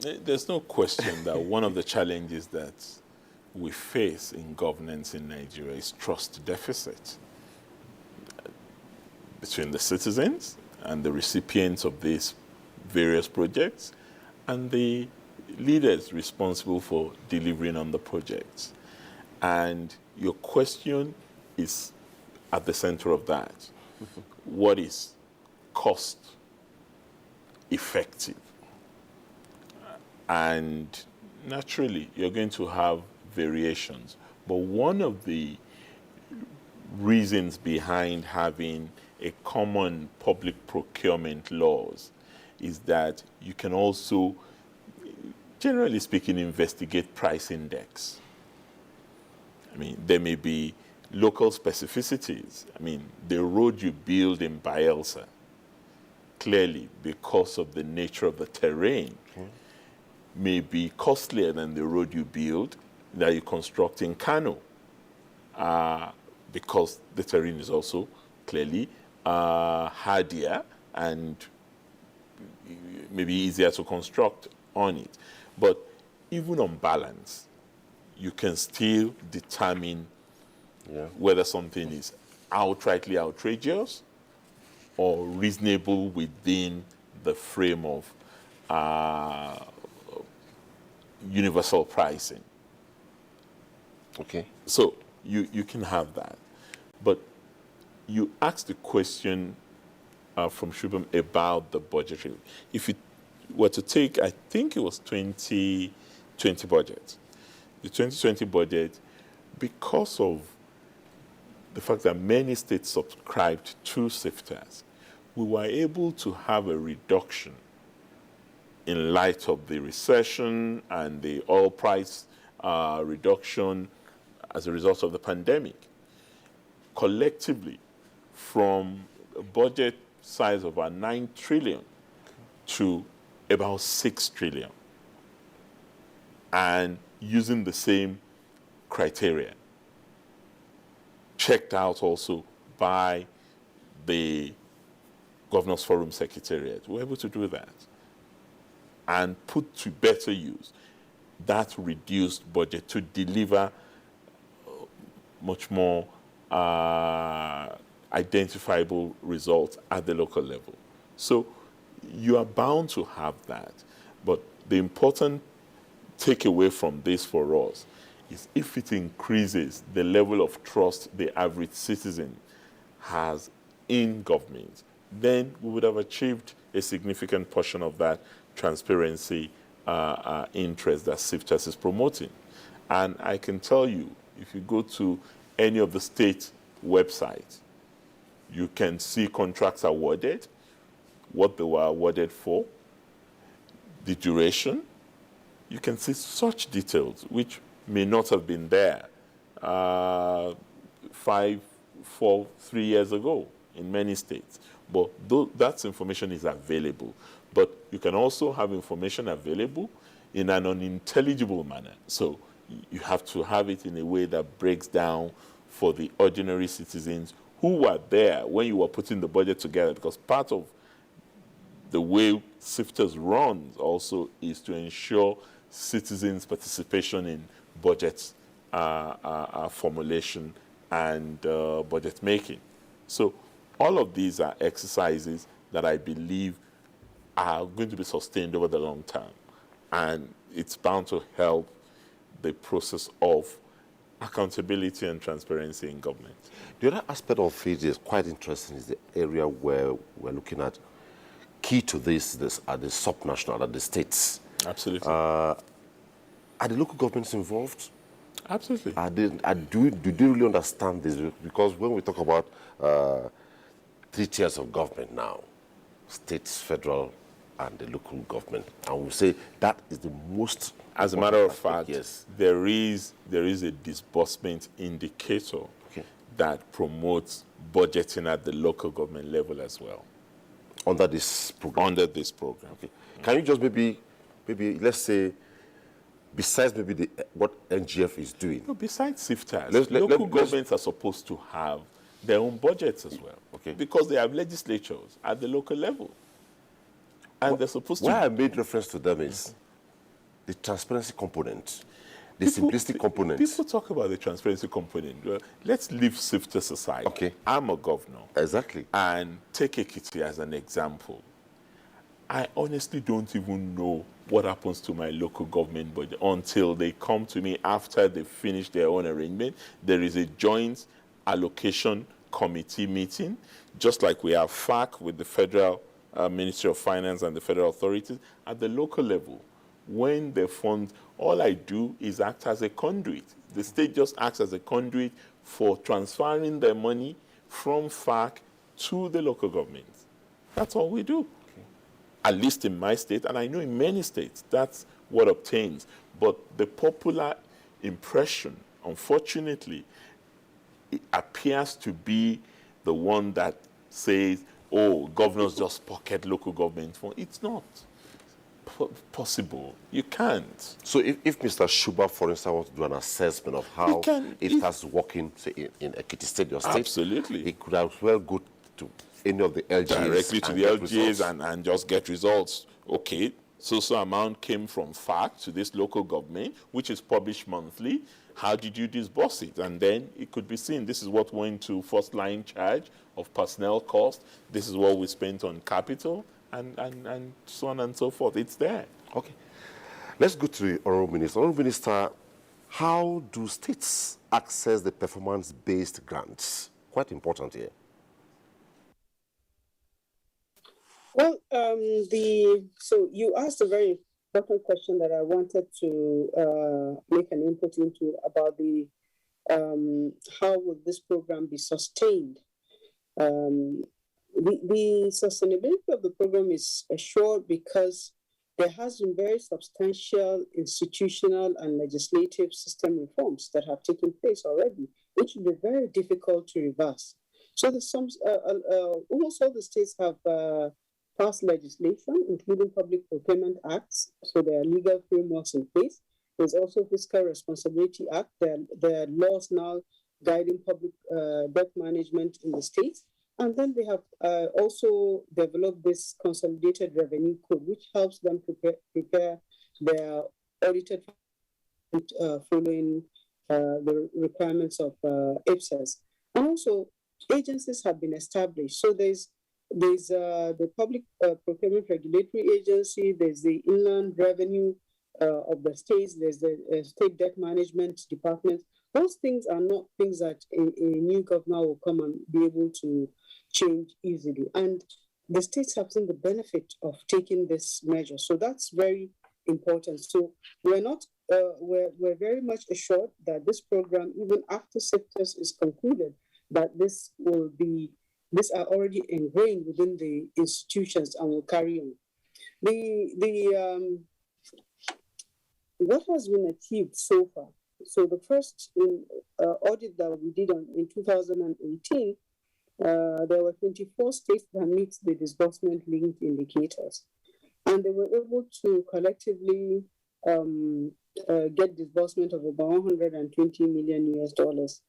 there's no question that one of the challenges that we face in governance in Nigeria is trust deficit between the citizens and the recipients of these various projects and the leaders responsible for delivering on the projects. And your question is at the center of that. What is cost effective? And naturally, you're going to have variations. But one of the reasons behind having a common public procurement laws is that you can also, generally speaking, investigate price index. I mean, there may be local specificities. I mean, the road you build in Bayelsa, clearly, because of the nature of the terrain, may be costlier than the road you build that you construct in Kano, because the terrain is also clearly hardier and maybe easier to construct on it. But even on balance, you can still determine whether something is outrightly outrageous or reasonable within the frame of universal pricing. Okay. So you can have that. But you asked the question from Shubham about the budgetary. If you were to take, I think it was 2020 budget, the 2020 budget, because of the fact that many states subscribed to SIFTAs, we were able to have a reduction in light of the recession and the oil price reduction as a result of the pandemic. Collectively, from a budget size of about 9 trillion to about 6 trillion, and using the same criteria, checked out also by the Governors Forum Secretariat. We're able to do that and put to better use that reduced budget to deliver much more identifiable results at the local level. So you are bound to have that. But the important takeaway from this for us is if it increases the level of trust the average citizen has in government, then we would have achieved a significant portion of that transparency interest that SIFTAS is promoting. And I can tell you, if you go to any of the state websites, you can see contracts awarded, what they were awarded for, the duration. You can see such details which may not have been there 3 years ago in many states. But that information is available. But you can also have information available in an unintelligible manner. So you have to have it in a way that breaks down for the ordinary citizens who were there when you were putting the budget together, because part of the way SIFTES runs also is to ensure citizens' participation in budget formulation and budget making. So all of these are exercises that I believe are going to be sustained over the long term, and it's bound to help the process of accountability and transparency in government. The other aspect of it is quite interesting is the area where we're looking at. Key to this are the subnational, are the states. Absolutely. Are the local governments involved? Absolutely. Do they really understand this? Because when we talk about 3 tiers of government now, states, federal, and the local government, and we say that is the most. As a matter of fact, yes, there is a disbursement indicator that promotes budgeting at the local government level as well. Under this program? Under this program. Okay. Can you just maybe let's say, besides maybe what NGF is doing? No, besides SIFTES, local governments are supposed to have their own budgets as well. Okay. Because they have legislatures at the local level. And they're supposed to... Why I made reference to them is the transparency component, the simplistic component. People talk about the transparency component. Well, let's leave SIFTES aside. Okay. I'm a governor. Exactly. And take Ekiti as an example. I honestly don't even know what happens to my local government budget until they come to me after they finish their own arrangement. There is a joint allocation committee meeting, just like we have FAC with the Federal Ministry of Finance and the federal authorities. At the local level, when the funds, all I do is act as a conduit. The state just acts as a conduit for transferring their money from FAC to the local governments. That's all we do. At least in my state, and I know in many states, that's what obtains. But the popular impression, unfortunately, it appears to be the one that says, oh, governors just pocket local government funds. It's not possible. You can't. So if Mr. Shuba, for instance, wants to do an assessment of how it starts working, say, in Ekiti State, your state, absolutely, he could as well go to any of the LGAs. Directly to the LGAs and just get results. Okay, so amount came from FAC to this local government, which is published monthly. How did you disburse it? And then it could be seen, this is what went to first line charge of personnel cost. This is what we spent on capital, and so on and so forth. It's there. Okay. Let's go to the Honorable Minister. Honorable Minister, how do states access the performance-based grants? Quite important here. Well, so you asked a very important question that I wanted to make an input into about the how would this program be sustained. The sustainability of the program is assured because there has been very substantial institutional and legislative system reforms that have taken place already, which will be very difficult to reverse. So almost all the states have passed legislation, including public procurement acts, so there are legal frameworks in place. There's also Fiscal Responsibility Act. There are laws now guiding public debt management in the states. And then they have also developed this consolidated revenue code, which helps them prepare their audited following the requirements of IPSAS. And also, agencies have been established. So there's the Public Procurement Regulatory Agency, there's the Inland Revenue of the states, there's the State Debt Management Department. Those things are not things that a new governor will come and be able to change easily. And the states have seen the benefit of taking this measure. So that's very important. So we're very much assured that this program, even after SIFTES is concluded, that these are already ingrained within the institutions and will carry on. What has been achieved so far? So the first audit that we did in 2018, there were 24 states that meet the disbursement linked indicators. And they were able to collectively get disbursement of about $120 million US.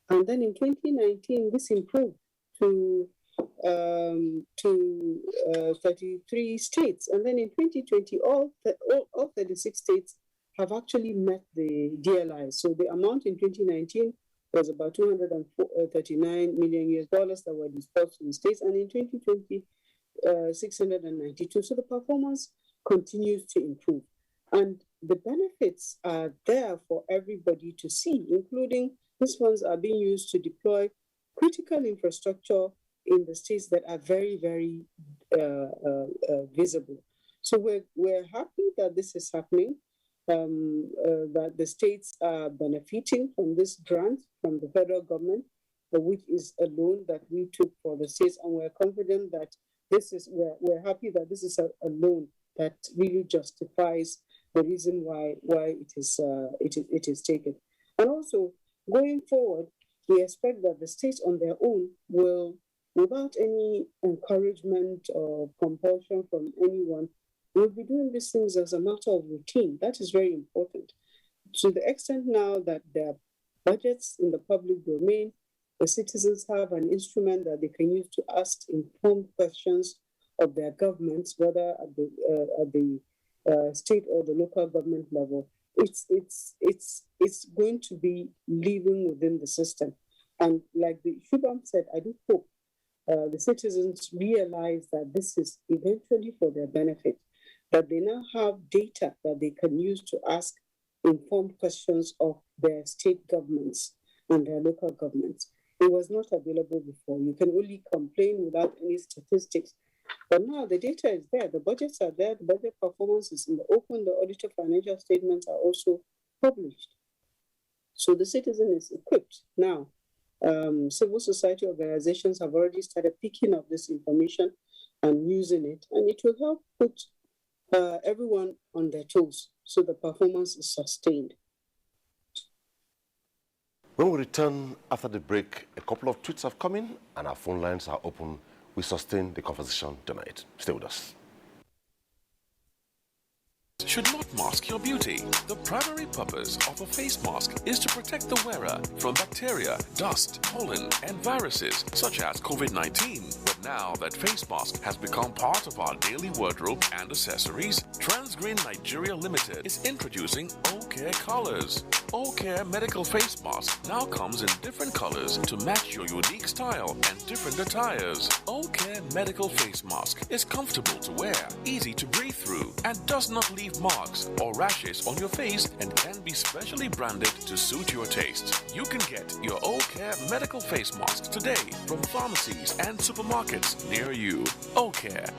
And then in 2019, this improved to 33 states. And then in 2020, all 36 states have actually met the DLI. So the amount in 2019 was about $239 million that were disbursed to the states, and in 2020, 692. So the performance continues to improve, and the benefits are there for everybody to see, including these funds are being used to deploy critical infrastructure in the states that are very, very visible. So we're happy that this is happening, that the states are benefiting from this grant from the federal government, which is a loan that we took for the states, and we're confident that we're happy that this is a loan that really justifies the reason why it is taken. And also, going forward, we expect that the states on their own will, without any encouragement or compulsion from anyone, will be doing these things as a matter of routine. That is very important. To the extent now that there are budgets in the public domain, the citizens have an instrument that they can use to ask informed questions of their governments, whether at the state or the local government level. It's going to be living within the system. And like the Shubham said, I do hope the citizens realize that this is eventually for their benefit, that they now have data that they can use to ask informed questions of their state governments and their local governments. It was not available before. You can only complain without any statistics. But now the data is there, the budgets are there, the budget performance is in the open, the audited financial statements are also published. So the citizen is equipped. Now, civil society organizations have already started picking up this information and using it, and it will help put everyone on their toes so the performance is sustained. When we return after the break, a couple of tweets have come in and our phone lines are open. We sustain the conversation tonight. Stay with us. Should not mask your beauty. The primary purpose of a face mask is to protect the wearer from bacteria, dust, pollen, and viruses such as COVID-19. But now that face mask has become part of our daily wardrobe and accessories, Transgreen Nigeria Limited is introducing O-Care colors. O-Care medical face mask now comes in different colors to match your unique style and different attires. O-Care medical face mask is comfortable to wear, easy to breathe through, and does not leave marks or rashes on your face and can be specially branded to suit your taste. You can get your O-Care medical face masks today from pharmacies and supermarkets near you. O-Care.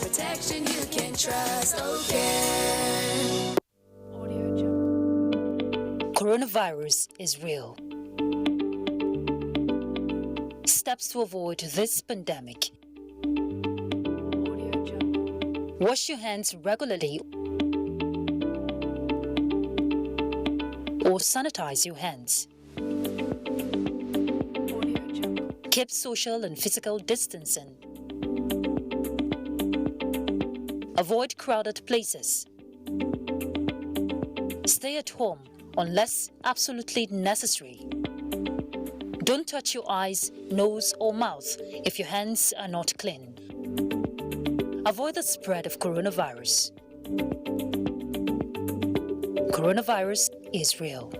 Protection you can trust. O-Care. Coronavirus is real. Steps to avoid this pandemic. Wash your hands regularly or sanitize your hands. Keep social and physical distancing. Avoid crowded places. Stay at home unless absolutely necessary. Don't touch your eyes, nose, or mouth if your hands are not clean. Avoid the spread of coronavirus. Coronavirus is real.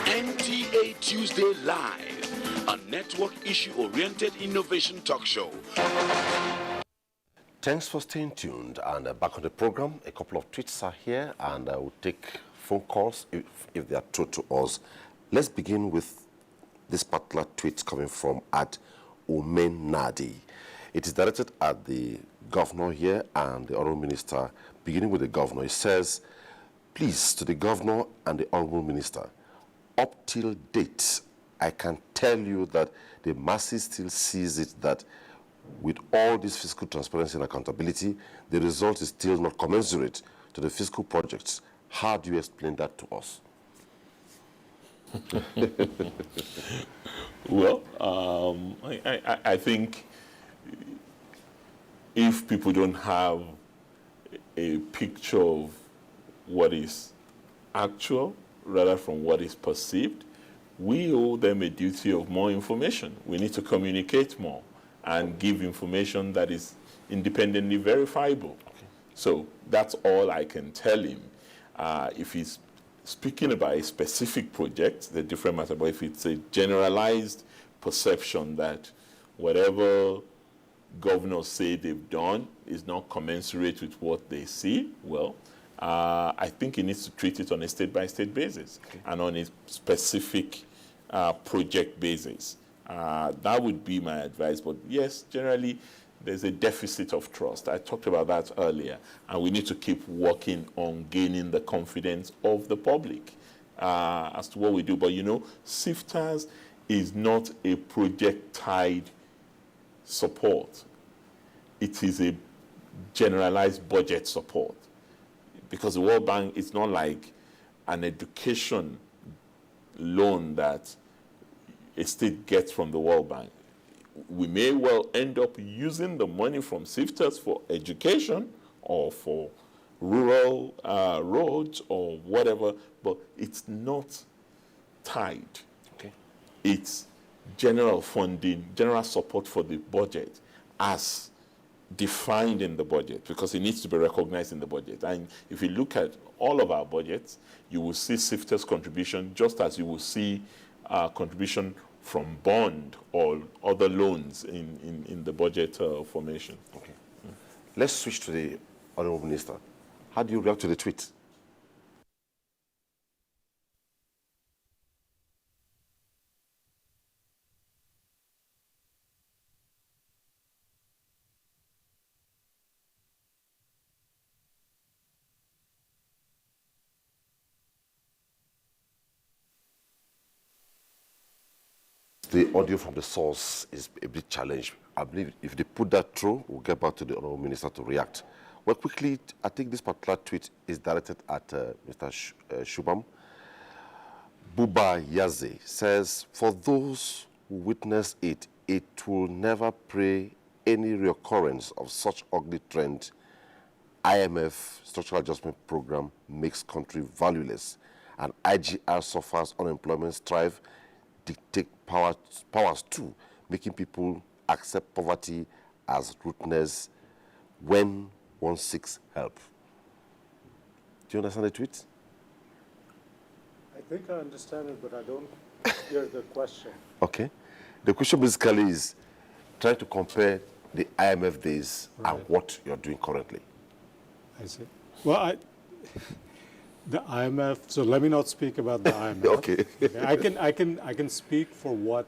NTA Tuesday Live, a network issue-oriented innovation talk show. Thanks for staying tuned, and back on the program, a couple of tweets are here, and I will take phone calls if they are true to us. Let's begin with this particular tweet coming from Umen Nadi. It is directed at the governor here and the honorable minister. Beginning with the governor, it says, please, to the governor and the honorable minister, up till date, I can tell you that the masses still sees it that with all this fiscal transparency and accountability, the result is still not commensurate to the fiscal projects. How do you explain that to us? Well, I think if people don't have a picture of what is actual rather from what is perceived, we owe them a duty of more information. We need to communicate more and give information that is independently verifiable. Okay. So that's all I can tell him. If he's speaking about a specific project, the different matter, but if it's a generalized perception that whatever governors say they've done is not commensurate with what they see, well, I think he needs to treat it on a state-by-state basis, okay, and on a specific project basis. That would be my advice. But yes, generally, there's a deficit of trust. I talked about that earlier. And we need to keep working on gaining the confidence of the public as to what we do. But, you know, SIFTAS is not a project-tied support. It is a generalized budget support. Because the World Bank is not like an education loan that a state gets from the World Bank. We may well end up using the money from SIFTAS for education or for rural roads or whatever, but it's not tied. Okay. It's general funding, general support for the budget as defined in the budget, because it needs to be recognized in the budget. And if you look at all of our budgets, you will see SIFTAS contribution just as you will see contribution from bond or other loans in the budget formation. Okay. Let's switch to the Honorable Minister. How do you react to the tweet? The audio from the source is a bit challenged. I believe if they put that through, we'll get back to the Honorable Minister to react. Well, quickly, I think this particular tweet is directed at Mr. Shubham. Buba Yaze says, for those who witness it, it will never pray any reoccurrence of such ugly trend. IMF Structural Adjustment Program makes country valueless, and IGR suffers unemployment strife, dictate powers too, making people accept poverty as rootness when one seeks help. Do you understand the tweet? I think I understand it, but I don't hear the question. Okay. The question basically is trying to compare the IMF days and what you're doing currently. I see. Well, the IMF, so let me not speak about the IMF. Okay. I can speak for what,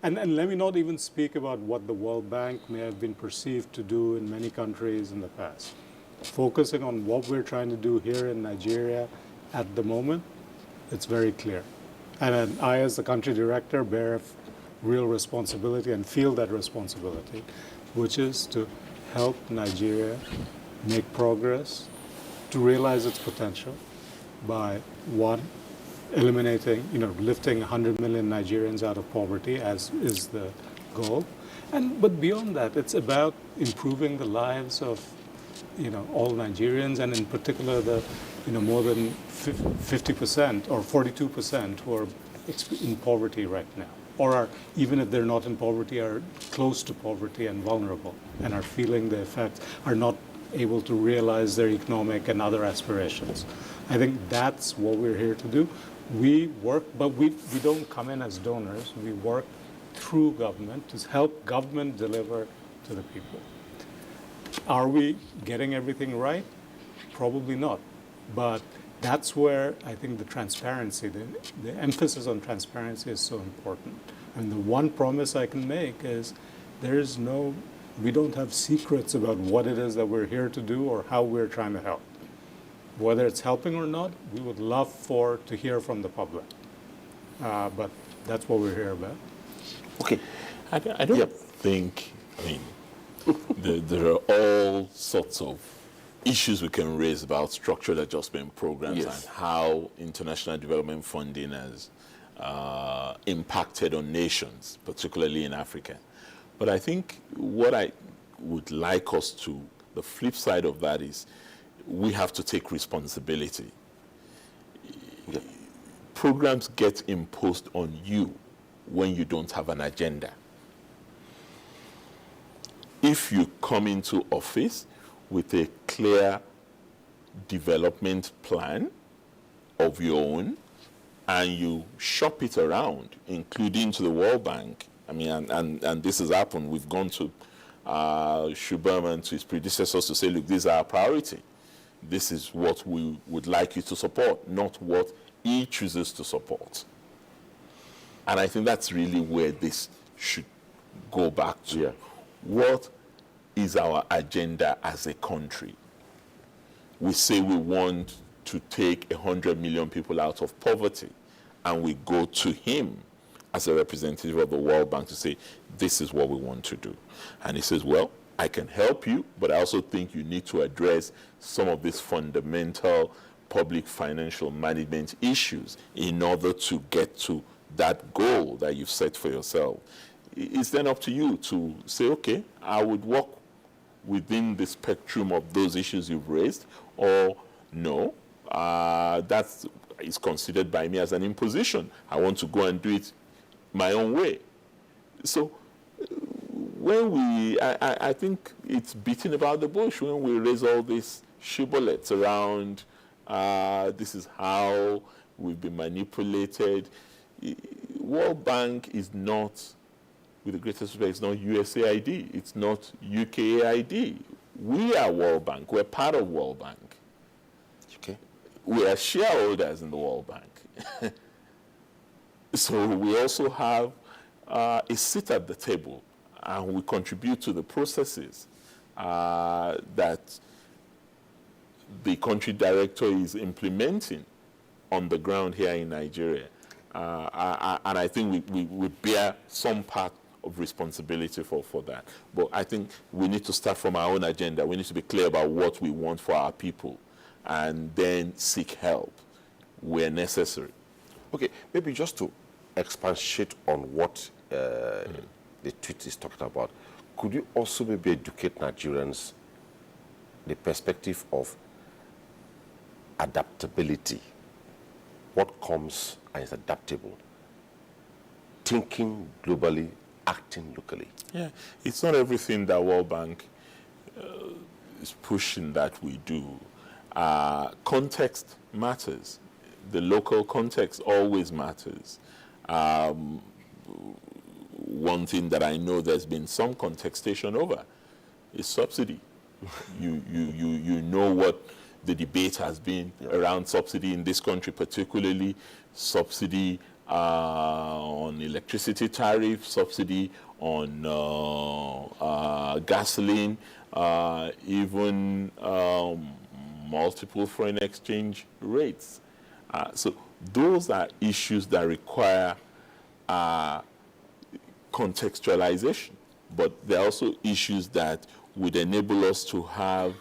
and let me not even speak about what the World Bank may have been perceived to do in many countries in the past. Focusing on what we're trying to do here in Nigeria at the moment, it's very clear. And I, as the country director, bear real responsibility and feel that responsibility, which is to help Nigeria make progress, to realize its potential, by one, eliminating, lifting 100 million Nigerians out of poverty, as is the goal. But beyond that, it's about improving the lives of, all Nigerians, and in particular the, more than 50% or 42% who are in poverty right now, or are, even if they're not in poverty, are close to poverty and vulnerable and are feeling the effects, are not able to realize their economic and other aspirations. I think that's what we're here to do. We work, but we don't come in as donors. We work through government to help government deliver to the people. Are we getting everything right? Probably not. But that's where I think the transparency, the emphasis on transparency is so important. And the one promise I can make is we don't have secrets about what it is that we're here to do or how we're trying to help. Whether it's helping or not, we would love to hear from the public. But that's what we're here about. Okay. I don't think, there are all sorts of issues we can raise about structured adjustment programs and how international development funding has impacted on nations, particularly in Africa. But I think what I would like us to, the flip side of that is we have to take responsibility. Programs get imposed on you when you don't have an agenda. If you come into office with a clear development plan of your own and you shop it around, including to the World Bank, I mean, and this has happened. We've gone to Shubham and to his predecessors to say, look, these are our priority. This is what we would like you to support, not what he chooses to support. And I think that's really where this should go back to. Yeah. What is our agenda as a country? We say we want to take 100 million people out of poverty, and we go to him as a representative of the World Bank to say, this is what we want to do. And he says, well, I can help you, but I also think you need to address some of these fundamental public financial management issues in order to get to that goal that you've set for yourself. It's then up to you to say, okay, I would work within the spectrum of those issues you've raised, or no, that is considered by me as an imposition. I want to go and do it my own way. So when I think it's beating about the bush when we raise all these shibboleths around this is how we've been manipulated. World Bank is not, with the greatest respect, it's not USAID, it's not UKAID. We are World Bank, we're part of World Bank. Okay. We are shareholders in the World Bank. So we also have a seat at the table, and we contribute to the processes that the country director is implementing on the ground here in Nigeria. And I think we bear some part of responsibility for that. But I think we need to start from our own agenda. We need to be clear about what we want for our people and then seek help where necessary. Okay, maybe just to expatiate on what the tweet is talking about, could you also maybe educate Nigerians the perspective of adaptability? What comes and is adaptable? Thinking globally, acting locally. Yeah, it's not everything that World Bank is pushing that we do. Context matters. The local context always matters. One thing that I know there's been some contestation over is subsidy. You know what the debate has been around subsidy in this country, particularly subsidy on electricity tariff, subsidy on gasoline, even multiple foreign exchange rates. So those are issues that require contextualization, but there are also issues that would enable us to have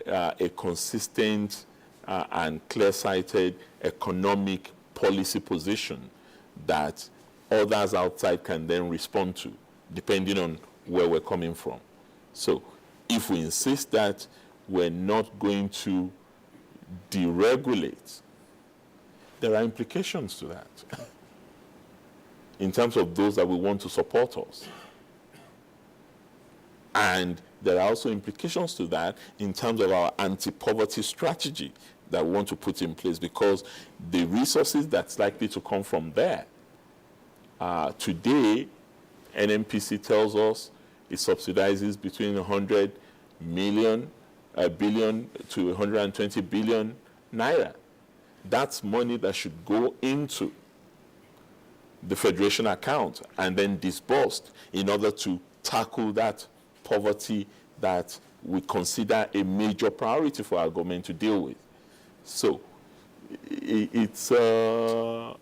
a consistent and clear-sighted economic policy position that others outside can then respond to, depending on where we're coming from. So if we insist that we're not going to deregulate, there are implications to that in terms of those that we want to support us. And there are also implications to that in terms of our anti-poverty strategy that we want to put in place, because the resources that's likely to come from there, today, NMPC tells us it subsidizes between 100 billion to 120 billion naira. That's money that should go into the Federation account and then disbursed in order to tackle that poverty that we consider a major priority for our government to deal with. So it's a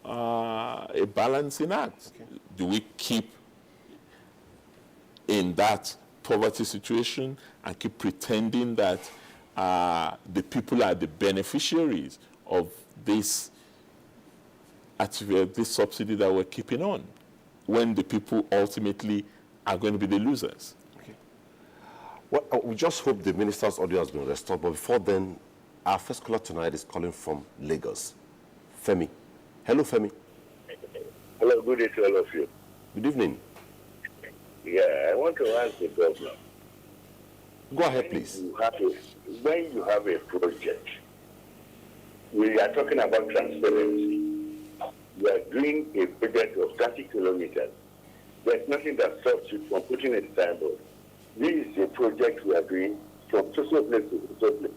balancing act. Okay. Do we keep in that poverty situation and keep pretending that the people are the beneficiaries of this subsidy that we're keeping on, when the people ultimately are going to be the losers. Okay. Well, we just hope the minister's audio has been restored, but before then, our first caller tonight is calling from Lagos. Femi. Hello, Femi. Hello, good day to all of you. Good evening. Yeah, I want to ask the governor. Go ahead, please. When you have a project, we are talking about transparency. We are doing a project of 30 kilometers. There's nothing that stops you from putting a signboard. This is a project we are doing from social place to social place.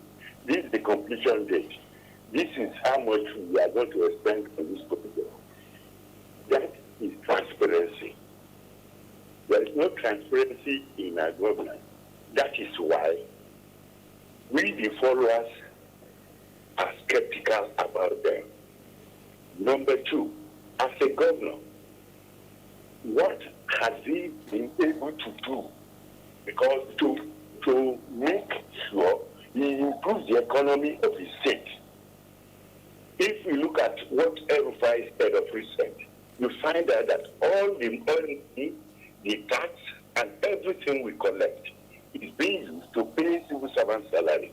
This is the completion date. This is how much we are going to spend on this project. That is transparency. There is no transparency in our government. That is why we, the followers, are skeptical about them. Number two, as a governor, what has he been able to do? Because to make sure he improves the economy of his state. If we look at what Erufai said of recent, you find out that all the money, the tax, and everything we collect is being used to pay civil servant salary.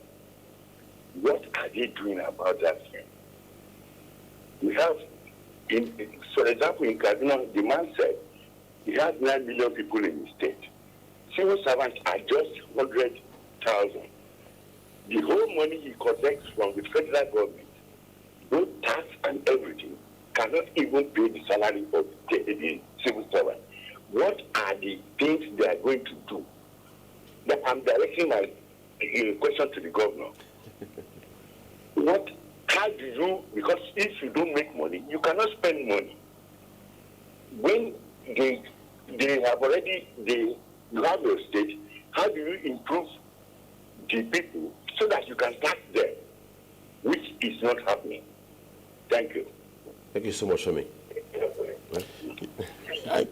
What are they doing about that thing? We have, for example, in Kaduna, the man said he has 9 million people in his state. Civil servants are just 100,000. The whole money he collects from the federal government, both tax and everything, cannot even pay the salary of the civil servant. What are the things they are going to do? Now, I'm directing my question to the governor. How do you, because if you don't make money, you cannot spend money. When they have already, you have your state, how do you improve the people so that you can tax them, which is not happening? Thank you. Thank you so much, Femi.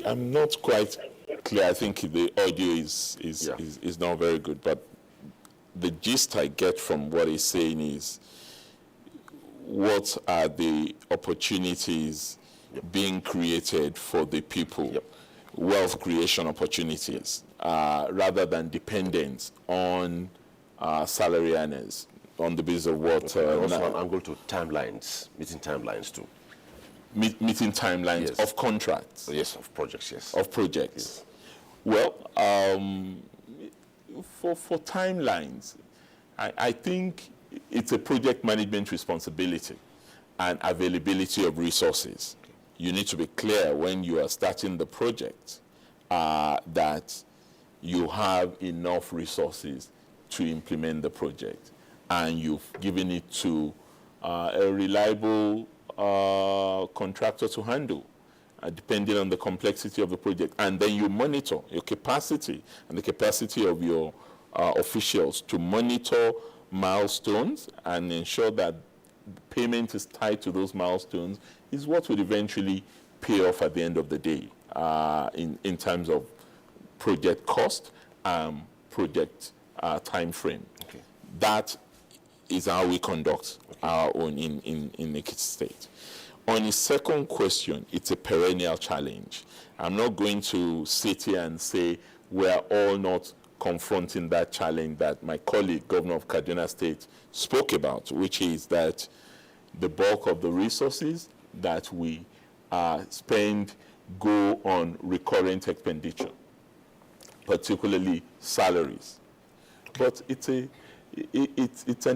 I'm not quite clear. I think the audio is not very good, but the gist I get from what he's saying is, what are the opportunities being created for the people, wealth creation opportunities, rather than dependence on salary earners, on the basis of what... also an angle to timelines, meeting timelines too. Meeting timelines of contracts. Yes, of projects, yes. Of projects. Yes. Well, for timelines, I think it's a project management responsibility and availability of resources. You need to be clear when you are starting the project that you have enough resources to implement the project, and you've given it to a reliable contractor to handle, depending on the complexity of the project. And then you monitor your capacity and the capacity of your officials to monitor milestones and ensure that payment is tied to those milestones is what would eventually pay off at the end of the day in terms of project cost and project time frame. Okay. That is how we conduct our own in Ekiti State. On his second question, it's a perennial challenge. I'm not going to sit here and say we're all not confronting that challenge that my colleague, Governor of Kaduna State, spoke about, which is that the bulk of the resources that we spend go on recurrent expenditure, particularly salaries. But it's an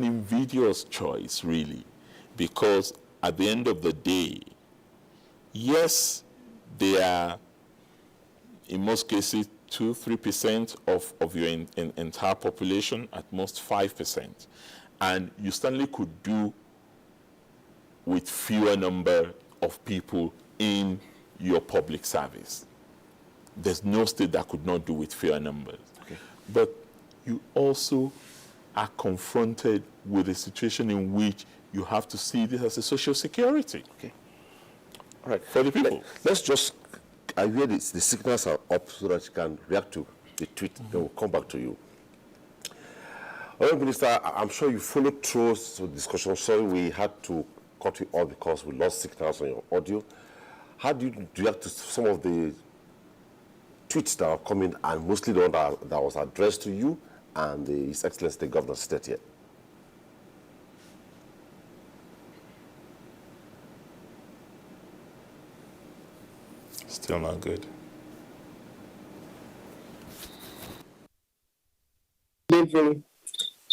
invidious choice, really, because at the end of the day, yes, they are, in most cases, 2-3% of your entire population, at most 5%. And you certainly could do with fewer number of people in your public service. There's no state that could not do with fewer numbers. Okay. But you also are confronted with a situation in which you have to see this as a social security. Okay. All right. For the people. Let's just, I hear the signals are up so that you can react to the tweet, they will come back to you. Minister, I'm sure you followed through the discussion. Sorry we had to cut you off because we lost signals on your audio. How do you react to some of the tweets that are coming, and mostly the one that was addressed to you and His Excellency the Governor State here? Still not good. Delivery.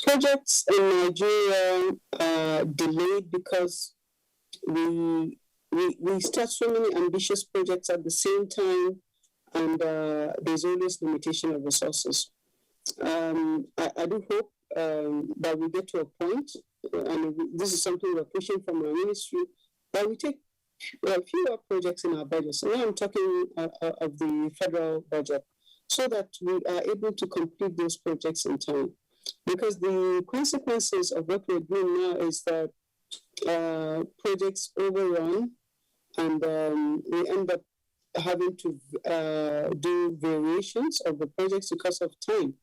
Projects in Nigeria are delayed because we start so many ambitious projects at the same time, and there's always limitation of resources. I do hope that we get to a point, and this is something we're pushing from our ministry, that we take fewer projects in our budget. So now I'm talking of the federal budget, so that we are able to complete those projects in time. Because the consequences of what we're doing now is that projects overrun, and we end up having to do variations of the projects because of time,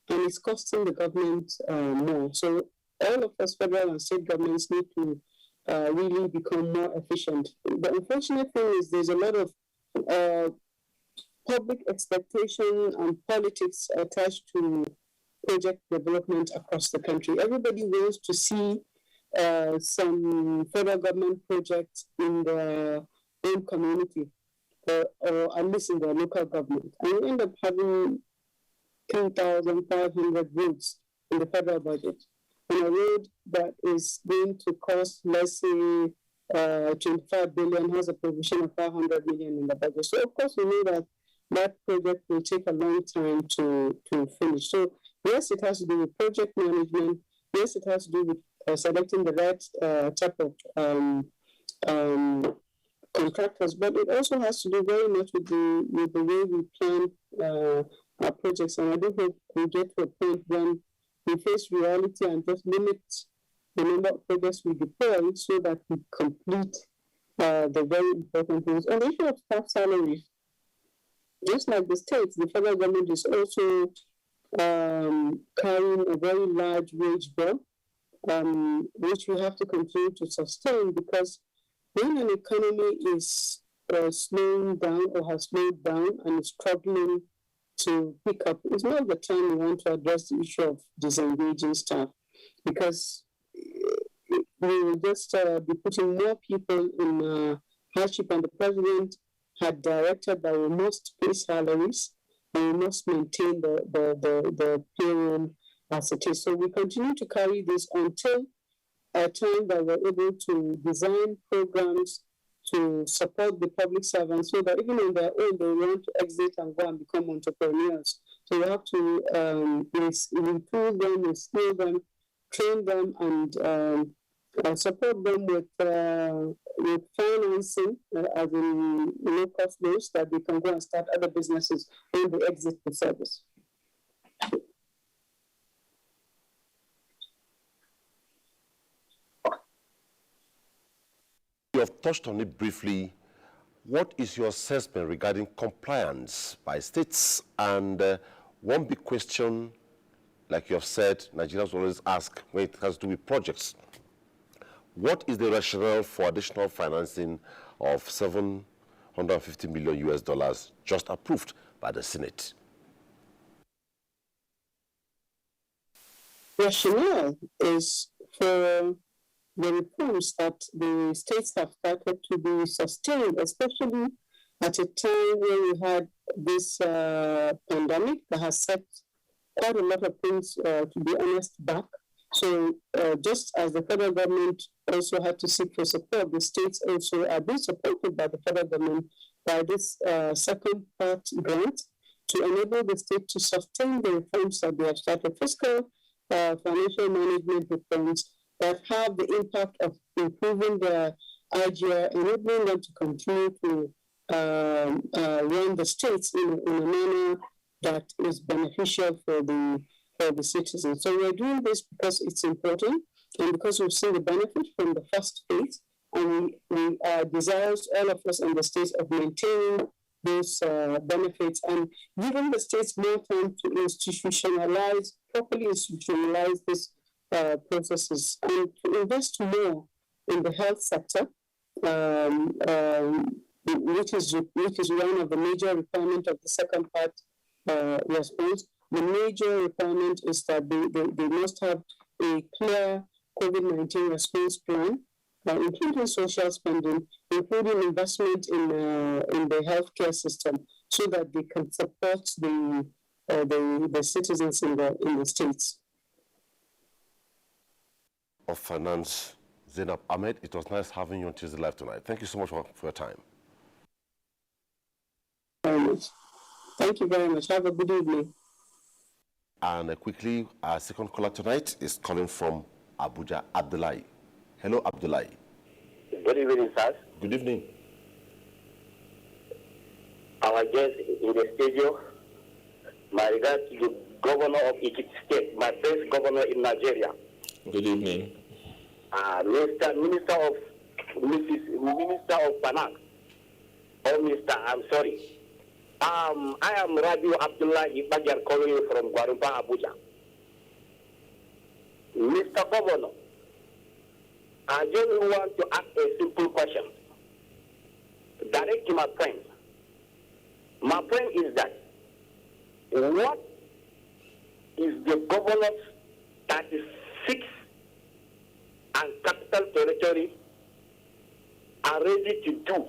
and it's costing the government more. So all of us, federal and state governments, need to really become more efficient. The unfortunate thing is there's a lot of public expectation and politics attached to project development across the country. Everybody wants to see some federal government projects in their own community, or at least in their local government. And we end up having 10,500 roads in the federal budget. And a road that is going to cost, let's say, 25 billion has a provision of 500 million in the budget. So, of course, we know that that project will take a long time to finish. So, yes, it has to do with project management. Yes, it has to do with selecting the right type of contractors, but it also has to do very much with the way we plan our projects. And I do hope we get to a point when we face reality and just limit the number of projects we deploy so that we complete the very important things. On the issue of staff salaries, just like the states, the federal government is also carrying a very large wage bill, which we have to continue to sustain, because when an economy is slowing down or has slowed down and is struggling to pick up, it's not the time we want to address the issue of disengaging staff, because we will just be putting more people in hardship, and the president had directed that we must pay salaries and we must maintain the payroll as it is. So we continue to carry this until a time that we're able to design programs to support the public servants, so that even on their own, they want to exit and go and become entrepreneurs. So we have to improve them, instill them, train them, and support them with financing, as in low-cost loans, that they can go and start other businesses when they exit the service. You have touched on it briefly. What is your assessment regarding compliance by states? And one big question, like you have said, Nigerians always ask when it has to do with projects. What is the rationale for additional financing of $750 million just approved by the Senate? Rationale is for the reforms that the states have started to be sustained, especially at a time when we had this pandemic that has set quite a lot of things, to be honest, back. So just as the federal government also had to seek for support, the states also are being supported by the federal government by this second part grant to enable the state to sustain the reforms that they have started, fiscal, financial management reforms that have the impact of improving the IGR, enabling them to continue to run the states in a manner that is beneficial for the citizens. So we're doing this because it's important, and because we've seen the benefit from the first phase, and we desire, all of us in the states, of maintaining those benefits, and giving the states more time to properly institutionalize these processes, and to invest more in the health sector, which is one of the major requirements of the second part response. The major requirement is that they must have a clear COVID-19 response plan, including social spending, including investment in the healthcare system, so that they can support the citizens in the states. Of Finance, Zainab Ahmed, it was nice having you on Tuesday Live tonight. Thank you so much for your time. Very much. Thank you very much. Have a good evening. And quickly, our second caller tonight is calling from Abuja, Abdullahi. Hello, Abdullahi. Good evening, sir. Good evening. Our guest in the studio, my regards to the governor of Ekiti State, my first governor in Nigeria. Good evening. Minister of Finance. I'm sorry. I am Radio Abdullahi Bajar calling you from Gwarumpa, Abuja. Mr. Governor, I just want to ask a simple question. Direct to my friend. My friend is that, what is the governor's 36 and capital territory are ready to do?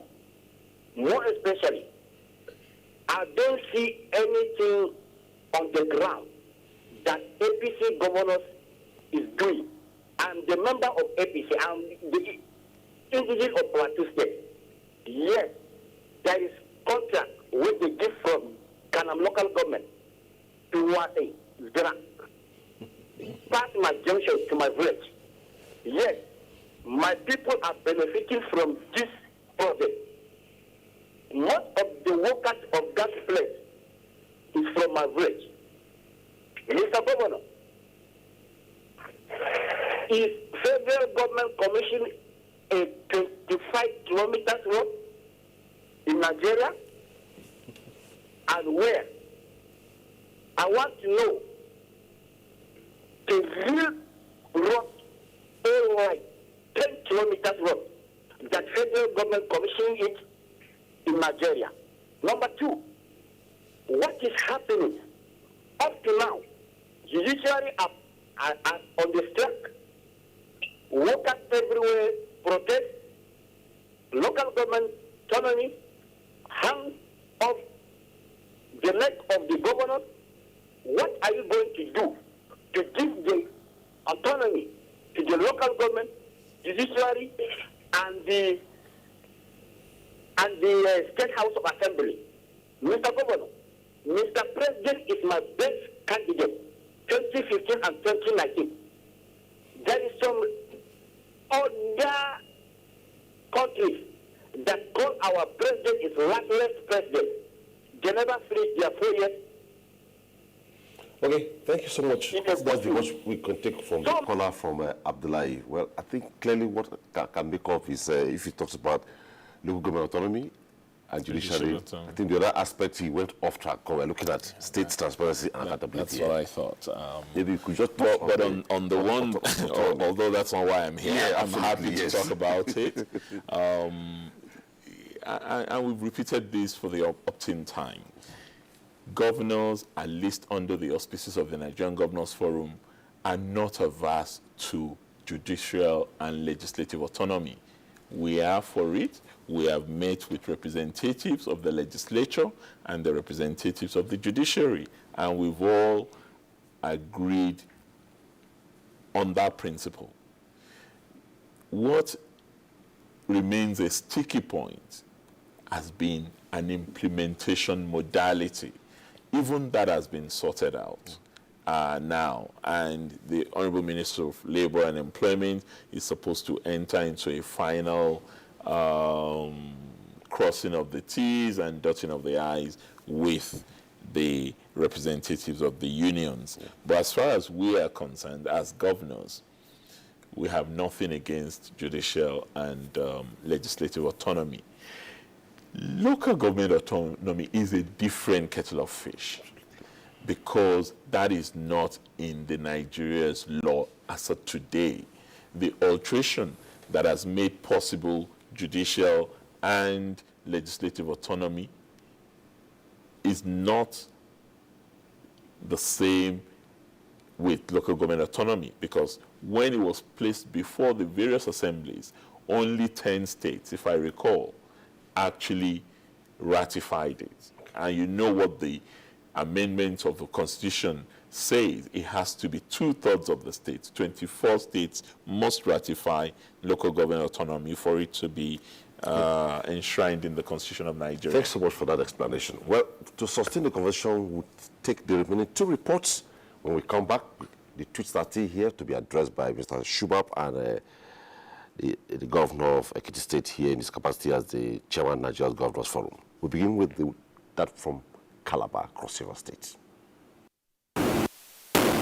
More especially, I don't see anything on the ground that APC governors is doing. I'm the member of APC. I'm the indigenous of Plateau State. Yes, there is contract with the gift from Kanam local government to Wase, Zira. Past my junction to my village. Yes, my people are benefiting from this project. Most of the workers of that place is from my village. Mr. Governor, is federal government commissioning a 25 kilometers road in Nigeria? And where? I want to know the real road, all 10 kilometers road, that federal government commissioning it in Nigeria. Number two, what is happening up to now? Judiciary are on the strike. Workers everywhere protest. Local government autonomy hands off the neck of the governor. What are you going to do to give the autonomy to the local government, judiciary, and the State House of Assembly? Mr. Governor, Mr. President is my best candidate, 2015 and 2019. There is some other countries that call our president is luckless president. They never finished their 4 years. Okay, thank you so much. That's the much we can take from the caller from Abdullahi. Well, I think clearly what can make of is if he talks about local government autonomy and judiciary. I think the other aspect he went off track. We're looking at state transparency and accountability. That's what I thought. Maybe you could just but on the one, although that's not why I'm here, yeah, I'm happy to talk about it. And we've repeated this for the up-to time. Governors, at least under the auspices of the Nigerian Governors Forum, are not averse to judicial and legislative autonomy. We are for it. We have met with representatives of the legislature and the representatives of the judiciary, and we've all agreed on that principle. What remains a sticky point has been an implementation modality. Even that has been sorted out now, and the Honorable Minister of Labour and Employment is supposed to enter into a final crossing of the T's and dotting of the I's with the representatives of the unions. But as far as we are concerned, as governors, we have nothing against judicial and legislative autonomy. Local government autonomy is a different kettle of fish because that is not in the Nigeria's law as of today. The alteration that has made possible judicial and legislative autonomy is not the same with local government autonomy, because when it was placed before the various assemblies, only 10 states, if I recall, actually ratified it. And you know what the amendment of the Constitution says. It has to be 2/3 of the states. 24 states must ratify local government autonomy for it to be enshrined in the Constitution of Nigeria. Thanks so much for that explanation. Well, to sustain the conversation, we'll take the remaining 2 reports. When we come back, the tweets are still here to be addressed by Mr. Shubab and the governor of Ekiti State here in his capacity as the chairman of Nigeria's Governors Forum. We begin with that from Calabar, Cross River State.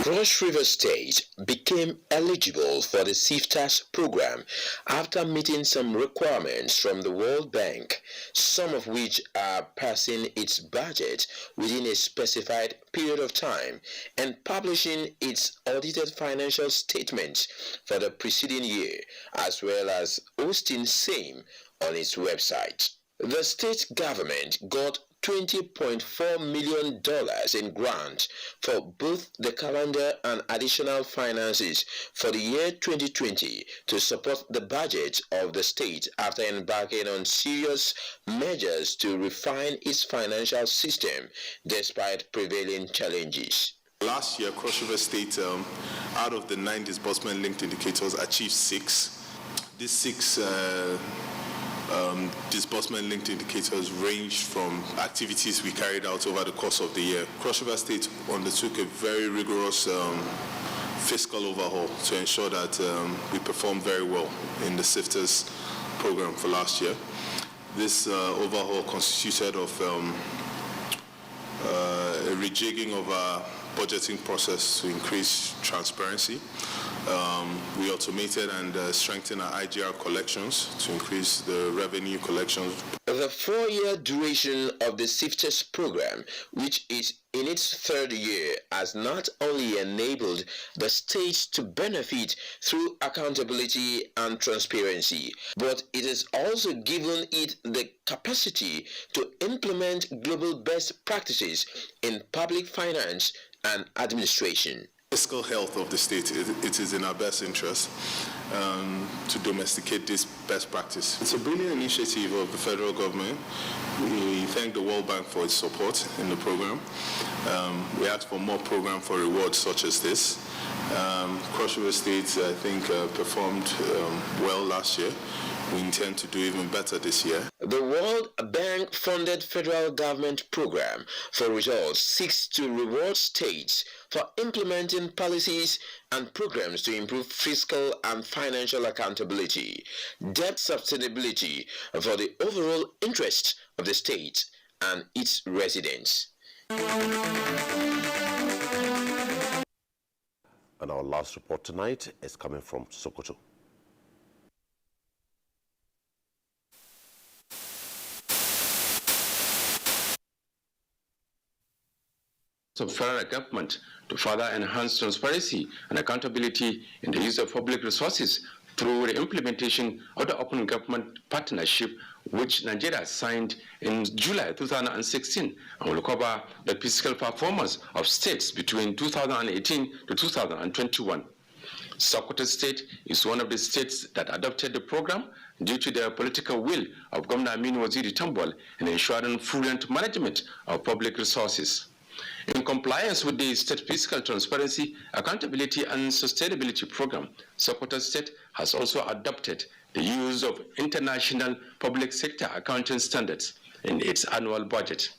Cross River State became eligible for the SIFTAS program after meeting some requirements from the World Bank, some of which are passing its budget within a specified period of time and publishing its audited financial statements for the preceding year, as well as hosting same on its website. The state government got $20.4 million in grant for both the calendar and additional finances for the year 2020 to support the budget of the state after embarking on serious measures to refine its financial system despite prevailing challenges. Last year, Cross River State, out of the 9 disbursement-linked indicators, achieved 6. These 6 disbursement-linked indicators ranged from activities we carried out over the course of the year. Cross River State undertook a very rigorous fiscal overhaul to ensure that we performed very well in the SIFTAS program for last year. This overhaul constituted of a rejigging of our budgeting process to increase transparency. We automated and strengthened our IGR collections to increase the revenue collections. The 4-year duration of the SIFTAS program, which is in its 3rd year, has not only enabled the states to benefit through accountability and transparency, but it has also given it the capacity to implement global best practices in public finance and administration. Fiscal health of the state, it is in our best interest to domesticate this best practice. It's a brilliant initiative of the federal government. We thank the World Bank for its support in the program. We ask for more program for rewards such as this. Cross River State, I think, performed well last year. We intend to do even better this year. The World Bank-funded federal government program for results seeks to reward states for implementing policies and programs to improve fiscal and financial accountability, debt sustainability for the overall interest of the state and its residents. And our last report tonight is coming from Sokoto. Of federal government to further enhance transparency and accountability in the use of public resources through the implementation of the Open Government Partnership, which Nigeria signed in July 2016, and will cover the fiscal performance of states between 2018 to 2021. Sokoto State is one of the states that adopted the program due to the political will of Governor Aminu Waziri Tambol in ensuring prudent management of public resources. In compliance with the State Fiscal Transparency, Accountability and Sustainability Program, Sokoto State has also adopted the use of international public sector accounting standards in its annual budget.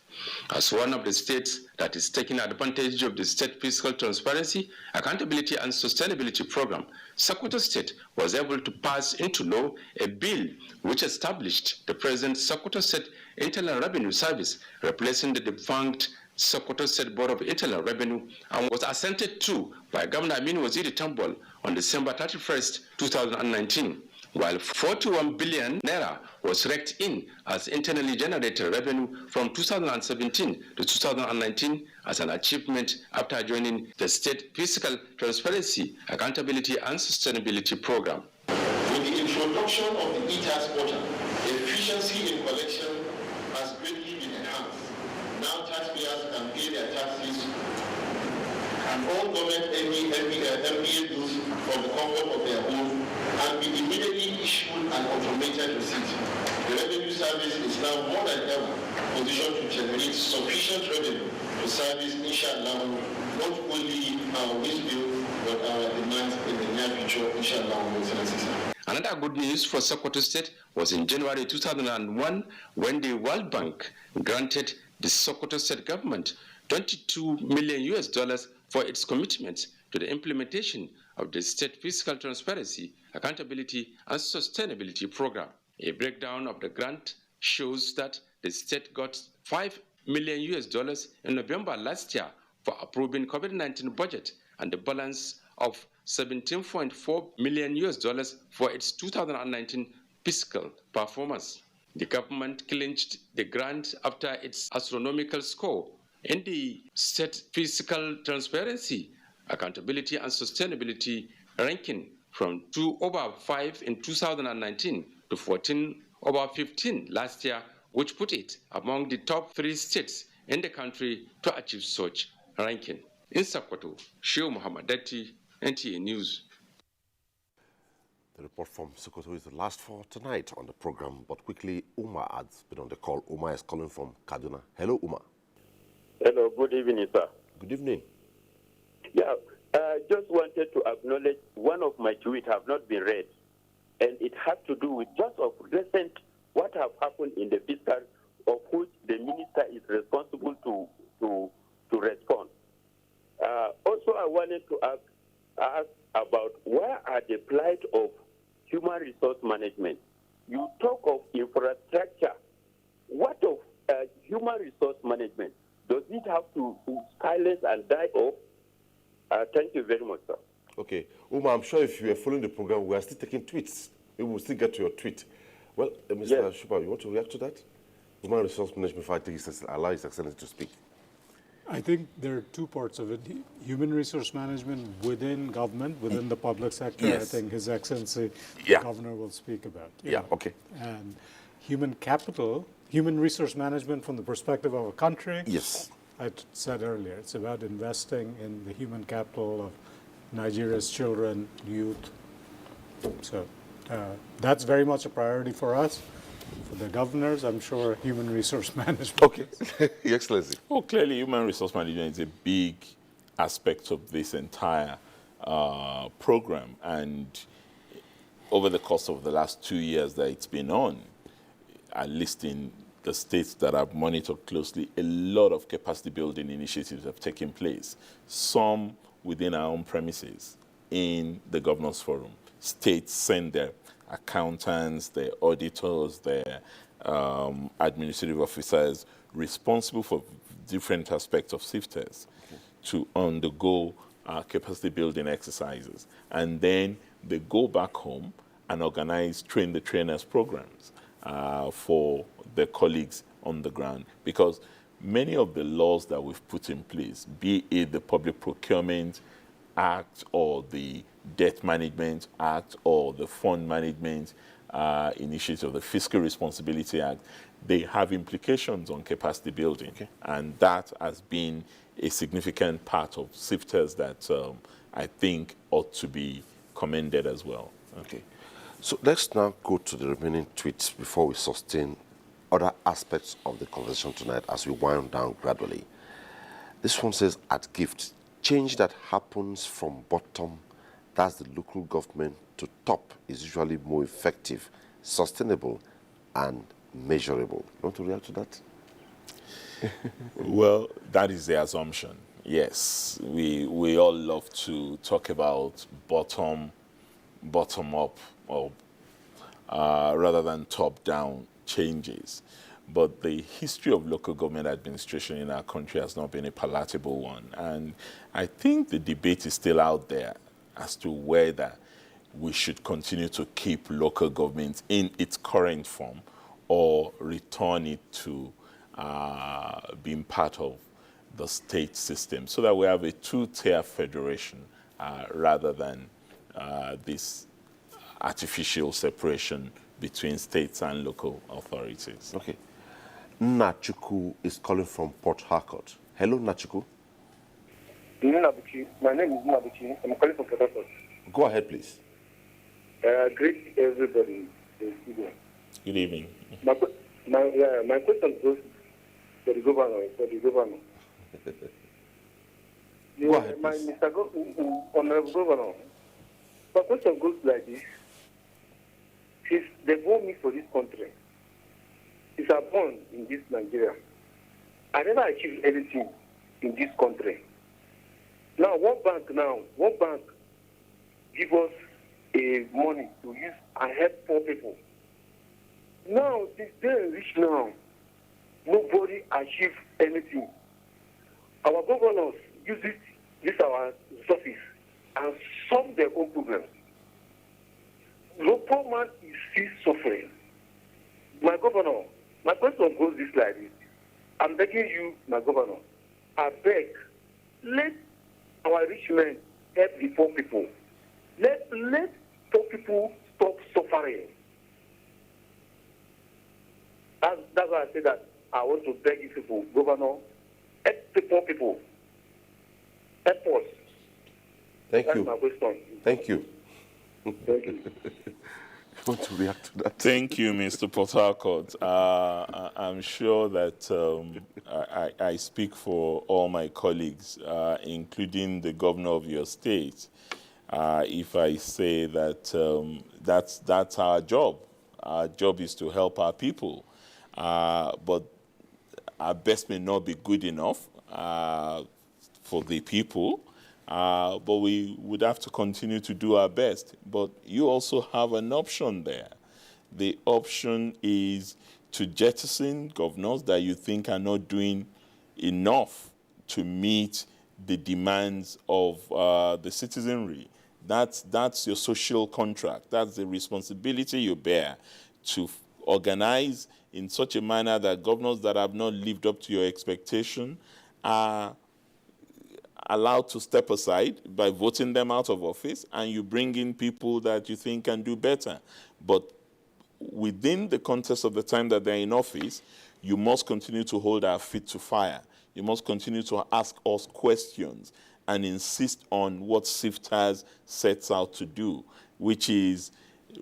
As one of the states that is taking advantage of the State Fiscal Transparency, Accountability and Sustainability Program, Sokoto State was able to pass into law a bill which established the present Sokoto State Internal Revenue Service, replacing the defunct Sokoto State Board of Internal Revenue, and was assented to by Governor Aminu Waziri Tambol on December 31st, 2019. while 41 billion naira was raked in as internally generated revenue from 2017 to 2019 as an achievement after joining the State Fiscal Transparency, Accountability and Sustainability Program. With the introduction of the e-tax portal, efficiency in collection has greatly been enhanced. Now taxpayers can pay their taxes and all government MBA bills from the comfort of their home and be immediately issued an automated receipt. The revenue service is now more than ever positioned to generate sufficient revenue to service, inshallah, not only our wish bill, but our demands in the near future, inshallah, Excellency. Another good news for Sokoto State was in January 2001 when the World Bank granted the Sokoto State government $22 million for its commitment to the implementation of the State Fiscal Transparency, Accountability and Sustainability Program. A breakdown of the grant shows that the state got $5 million in November last year for approving COVID-19 budget and the balance of $17.4 million for its 2019 fiscal performance. The government clinched the grant after its astronomical score in the State Fiscal Transparency, Accountability and Sustainability ranking from 2/5 in 2019 to 14/15 last year, which put it among the top 3 states in the country to achieve such ranking. In Sokoto, Shehu Muhammad Datti, NTA News. The report from Sokoto is the last for tonight on the program, but quickly, Umar has been on the call. Umar is calling from Kaduna. Hello, Umar. Hello, good evening, sir. Good evening. Yeah, just wanted to acknowledge one of my tweets have not been read, and it has to do with just of recent what have happened in the fiscal, of which the minister is responsible to respond. Also, I wanted to ask about where are the plight of human resource management. You talk of infrastructure. What of human resource management? Does it have to silence and die off? Thank you very much, sir. Okay. Umar, I'm sure if you are following the program, we are still taking tweets. We will still get to your tweet. Well, Mr. Shuba, you want to react to that? Human resource management, before I allow His Excellency to speak. I think there are 2 parts of it. Human resource management within government, within the public sector, yes. I think His Excellency, the Governor, will speak about. Okay. And human capital, human resource management from the perspective of a country. Yes. I said earlier, it's about investing in the human capital of Nigeria's children, youth. So that's very much a priority for us. For the governors, I'm sure human resource management. Okay, Your Excellency. Well, clearly, human resource management is a big aspect of this entire program. And over the course of the last 2 years that it's been on, at least in the states that I've monitored closely, a lot of capacity building initiatives have taken place. Some within our own premises in the Governors Forum. States send their accountants, their auditors, their administrative officers responsible for different aspects of SIFTES to undergo capacity building exercises. And then they go back home and organize train the trainers programs for their colleagues on the ground. Because many of the laws that we've put in place, be it the Public Procurement Act or the Debt Management Act or the Fund Management Initiative, the Fiscal Responsibility Act, they have implications on capacity building. Okay. And that has been a significant part of SIFTES that I think ought to be commended as well. Okay. So let's now go to the remaining tweets before we sustain other aspects of the conversation tonight as we wind down gradually. This one says, at Gift, change that happens from bottom, that's the local government, to top is usually more effective, sustainable, and measurable. You want to react to that? Well, that is the assumption. Yes, we all love to talk about bottom up, or rather than top-down changes. But the history of local government administration in our country has not been a palatable one. And I think the debate is still out there as to whether we should continue to keep local government in its current form or return it to being part of the state system so that we have a two-tier federation rather than this artificial separation between states and local authorities. Okay. Nachuku is calling from Port Harcourt. Hello, Nachuku. My name is Nabuchi. I'm calling from Port Harcourt. Go ahead, please. Great everybody. Good evening. My question goes to the governor. Go ahead, Honorable Governor, my question goes like this. Since they born me for this country, since I born in this Nigeria, I never achieved anything in this country. Now, one bank give us money to use and help poor people. Now, since they're rich now, nobody achieve anything. Our governors use our resources and solve their own problems. The poor man is still suffering. My governor, my question goes this like this. I'm begging you, my governor, I beg, let our rich men help the poor people. Let poor people stop suffering. That's why I say that I want to beg you people, governor, help the poor people. Help us. Thank That's you. my question. Thank you. Thank you. I want to react to that. Thank you, Mr. Port Harcourt. I'm sure that I speak for all my colleagues, including the governor of your state, if I say that that's our job. Our job is to help our people, but our best may not be good enough for the people. But we would have to continue to do our best. But you also have an option there. The option is to jettison governors that you think are not doing enough to meet the demands of the citizenry. That's your social contract. That's the responsibility you bear to organize in such a manner that governors that have not lived up to your expectation are allowed to step aside by voting them out of office, and you bring in people that you think can do better. But within the context of the time that they're in office, you must continue to hold our feet to fire. You must continue to ask us questions and insist on what SIFTAS sets out to do, which is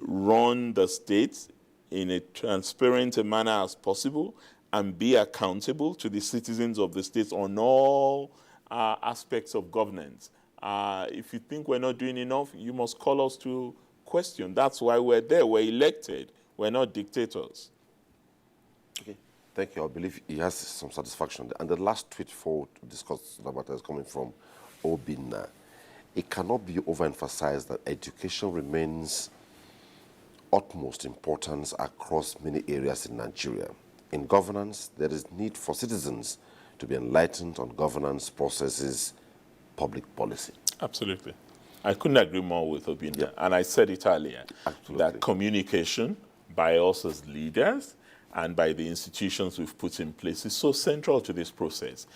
run the state in a transparent manner as possible and be accountable to the citizens of the state on all aspects of governance. If you think we're not doing enough, you must call us to question. That's why we're there. We're elected. We're not dictators. Okay. Thank you. I believe he has some satisfaction. And the last tweet forward to discuss about is coming from Obinna. It cannot be overemphasized that education remains utmost importance across many areas in Nigeria. In governance, there is need for citizens to be enlightened on governance processes, public policy. Absolutely. I couldn't agree more with Obinna. Yeah. And I said it earlier, that communication by us as leaders and by the institutions we've put in place is so central to this process.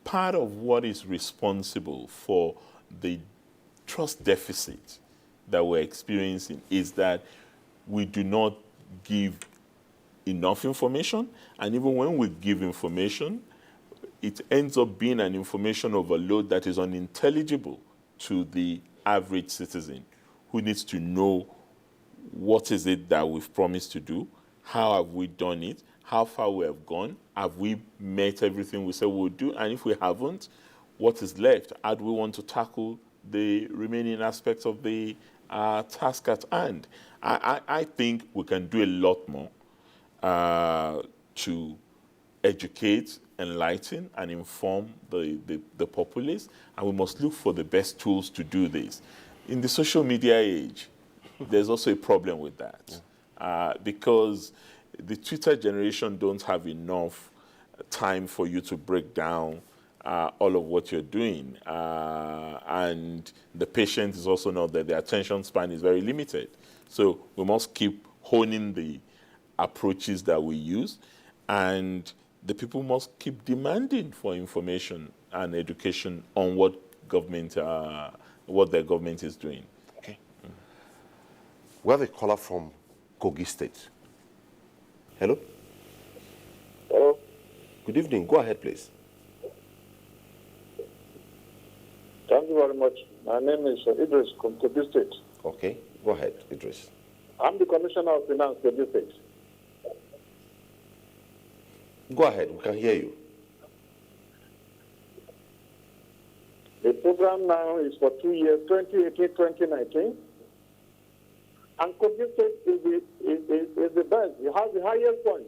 Part of what is responsible for the trust deficit that we're experiencing is that we do not give enough information, and even when we give information, it ends up being an information overload that is unintelligible to the average citizen who needs to know what is it that we've promised to do, how have we done it, how far we have gone, have we met everything we said we'll do, and if we haven't, what is left? How do we want to tackle the remaining aspects of the task at hand? I think we can do a lot more to educate, enlighten, and inform the populace, and we must look for the best tools to do this. In the social media age, there's also a problem with that, because the Twitter generation don't have enough time for you to break down all of what you're doing. And the patient is also not that the attention span is very limited. So we must keep honing the approaches that we use, and the people must keep demanding for information and education on what their government is doing. Okay. We have a caller from Kogi State. Hello? Hello? Good evening. Go ahead, please. Thank you very much. My name is Idris from Kogi State. Okay. Go ahead, Idris. I'm the Commissioner of Finance, Kogi State. Go ahead. We can hear you. The program now is for 2 years, 2018-2019. And Kogi State is the best. It has the highest point.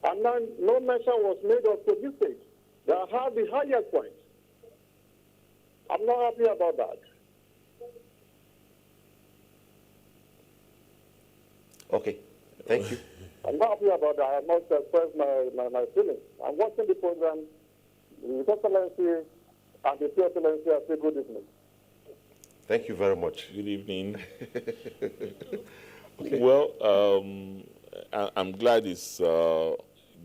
And now no mention was made of Kogi State. They have the highest point. I'm not happy about that. Okay. Thank you. I'm not happy about that. I must express my feelings. I'm watching the program. His Excellency and His Excellency are say good evening. Thank you very much. Good evening. Okay. Well, I'm glad it's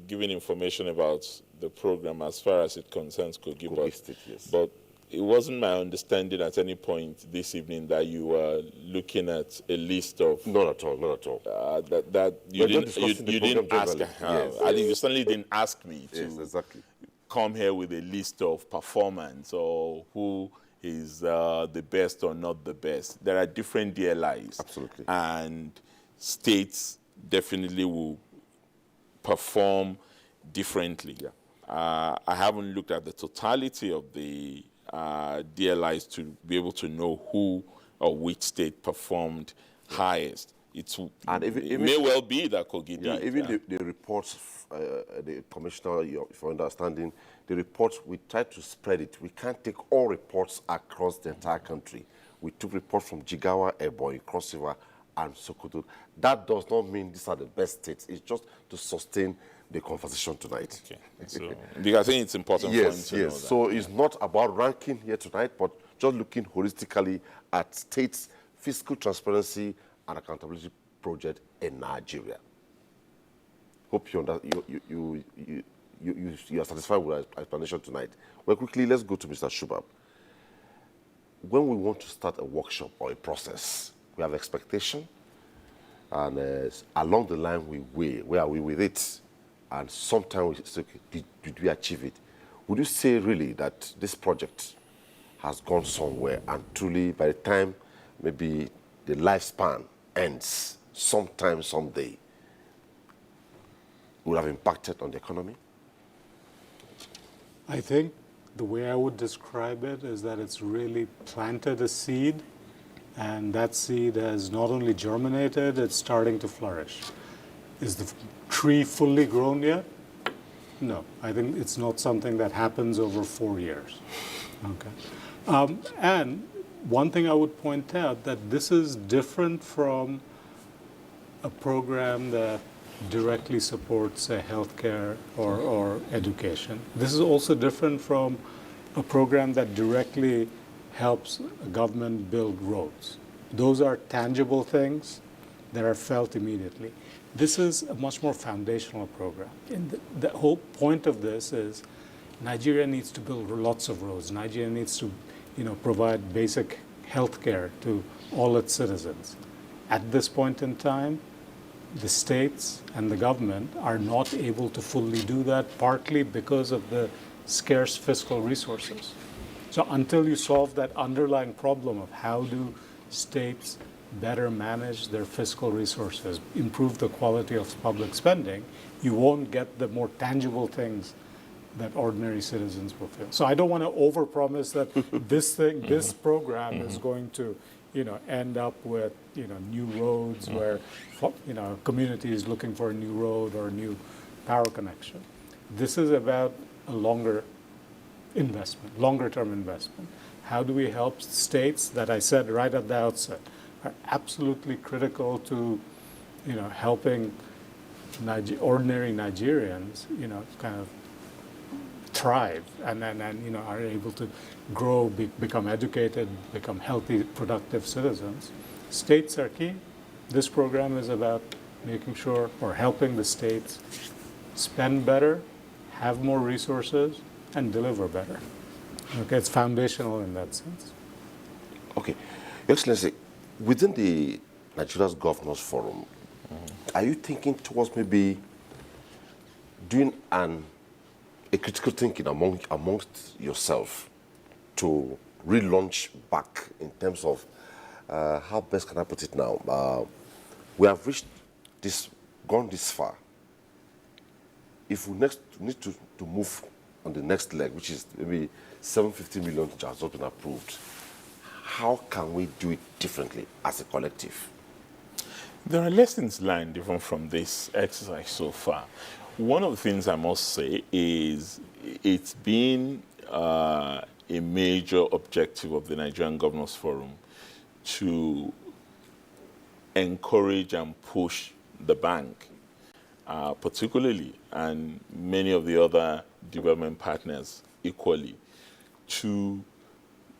giving information about the program as far as it concerns Kogi State, yes. But it wasn't my understanding at any point this evening that you were looking at a list of... Not at all, not at all. That you didn't ask. Yes. I think you certainly didn't ask me to exactly. come here with a list of performance or who is the best or not the best. There are different DLIs. Absolutely. And states definitely will perform differently. Yeah. I haven't looked at the totality of the DLIs to be able to know who or which state performed highest. It may well be that Kogi did. Even the reports, the commissioner, for understanding, the reports, we try to spread it. We can't take all reports across the entire country. We took reports from Jigawa, Ebonyi, Cross River, and Sokoto. That does not mean these are the best states. It's just to sustain the conversation tonight. Okay. So, because I think it's important for him to know that. So it's not about ranking here tonight, but just looking holistically at states' fiscal transparency and accountability project in Nigeria. Hope you are satisfied with our explanation tonight. Well, quickly, let's go to Mr. Shubab. When we want to start a workshop or a process, we have expectation, and along the line we weigh, where are we with it? And sometimes we say, okay, did we achieve it? Would you say really that this project has gone somewhere and truly by the time maybe the lifespan ends sometime, someday, would have impacted on the economy? I think the way I would describe it is that it's really planted a seed, and that seed has not only germinated, it's starting to flourish. Is the tree fully grown yet? No, I think it's not something that happens over 4 years. Okay. And one thing I would point out that this is different from a program that directly supports healthcare or education. This is also different from a program that directly helps a government build roads. Those are tangible things that are felt immediately. This is a much more foundational program. And the whole point of this is Nigeria needs to build lots of roads. Nigeria needs to, provide basic health care to all its citizens. At this point in time, the states and the government are not able to fully do that, partly because of the scarce fiscal resources. So until you solve that underlying problem of how do states better manage their fiscal resources, improve the quality of public spending, you won't get the more tangible things that ordinary citizens will feel. So I don't want to overpromise that this program is going to, end up with, new roads where, community is looking for a new road or a new power connection. This is about a longer term investment. How do we help states that I said right at the outset are absolutely critical to, helping ordinary Nigerians, kind of thrive and are able to grow, become educated, become healthy, productive citizens. States are key. This program is about making sure or helping the states spend better, have more resources, and deliver better. Okay, it's foundational in that sense. Okay, Your Excellency, within the Nigeria's Governors Forum, are you thinking towards maybe doing a critical thinking amongst yourself to relaunch back in terms of how best can I put it now? We have gone this far. If we need to move on the next leg, which is maybe 750 million which has not been approved, how can we do it differently as a collective? There are lessons learned even from this exercise so far. One of the things I must say is it's been a major objective of the Nigerian Governors Forum to encourage and push the bank, particularly, and many of the other development partners equally, to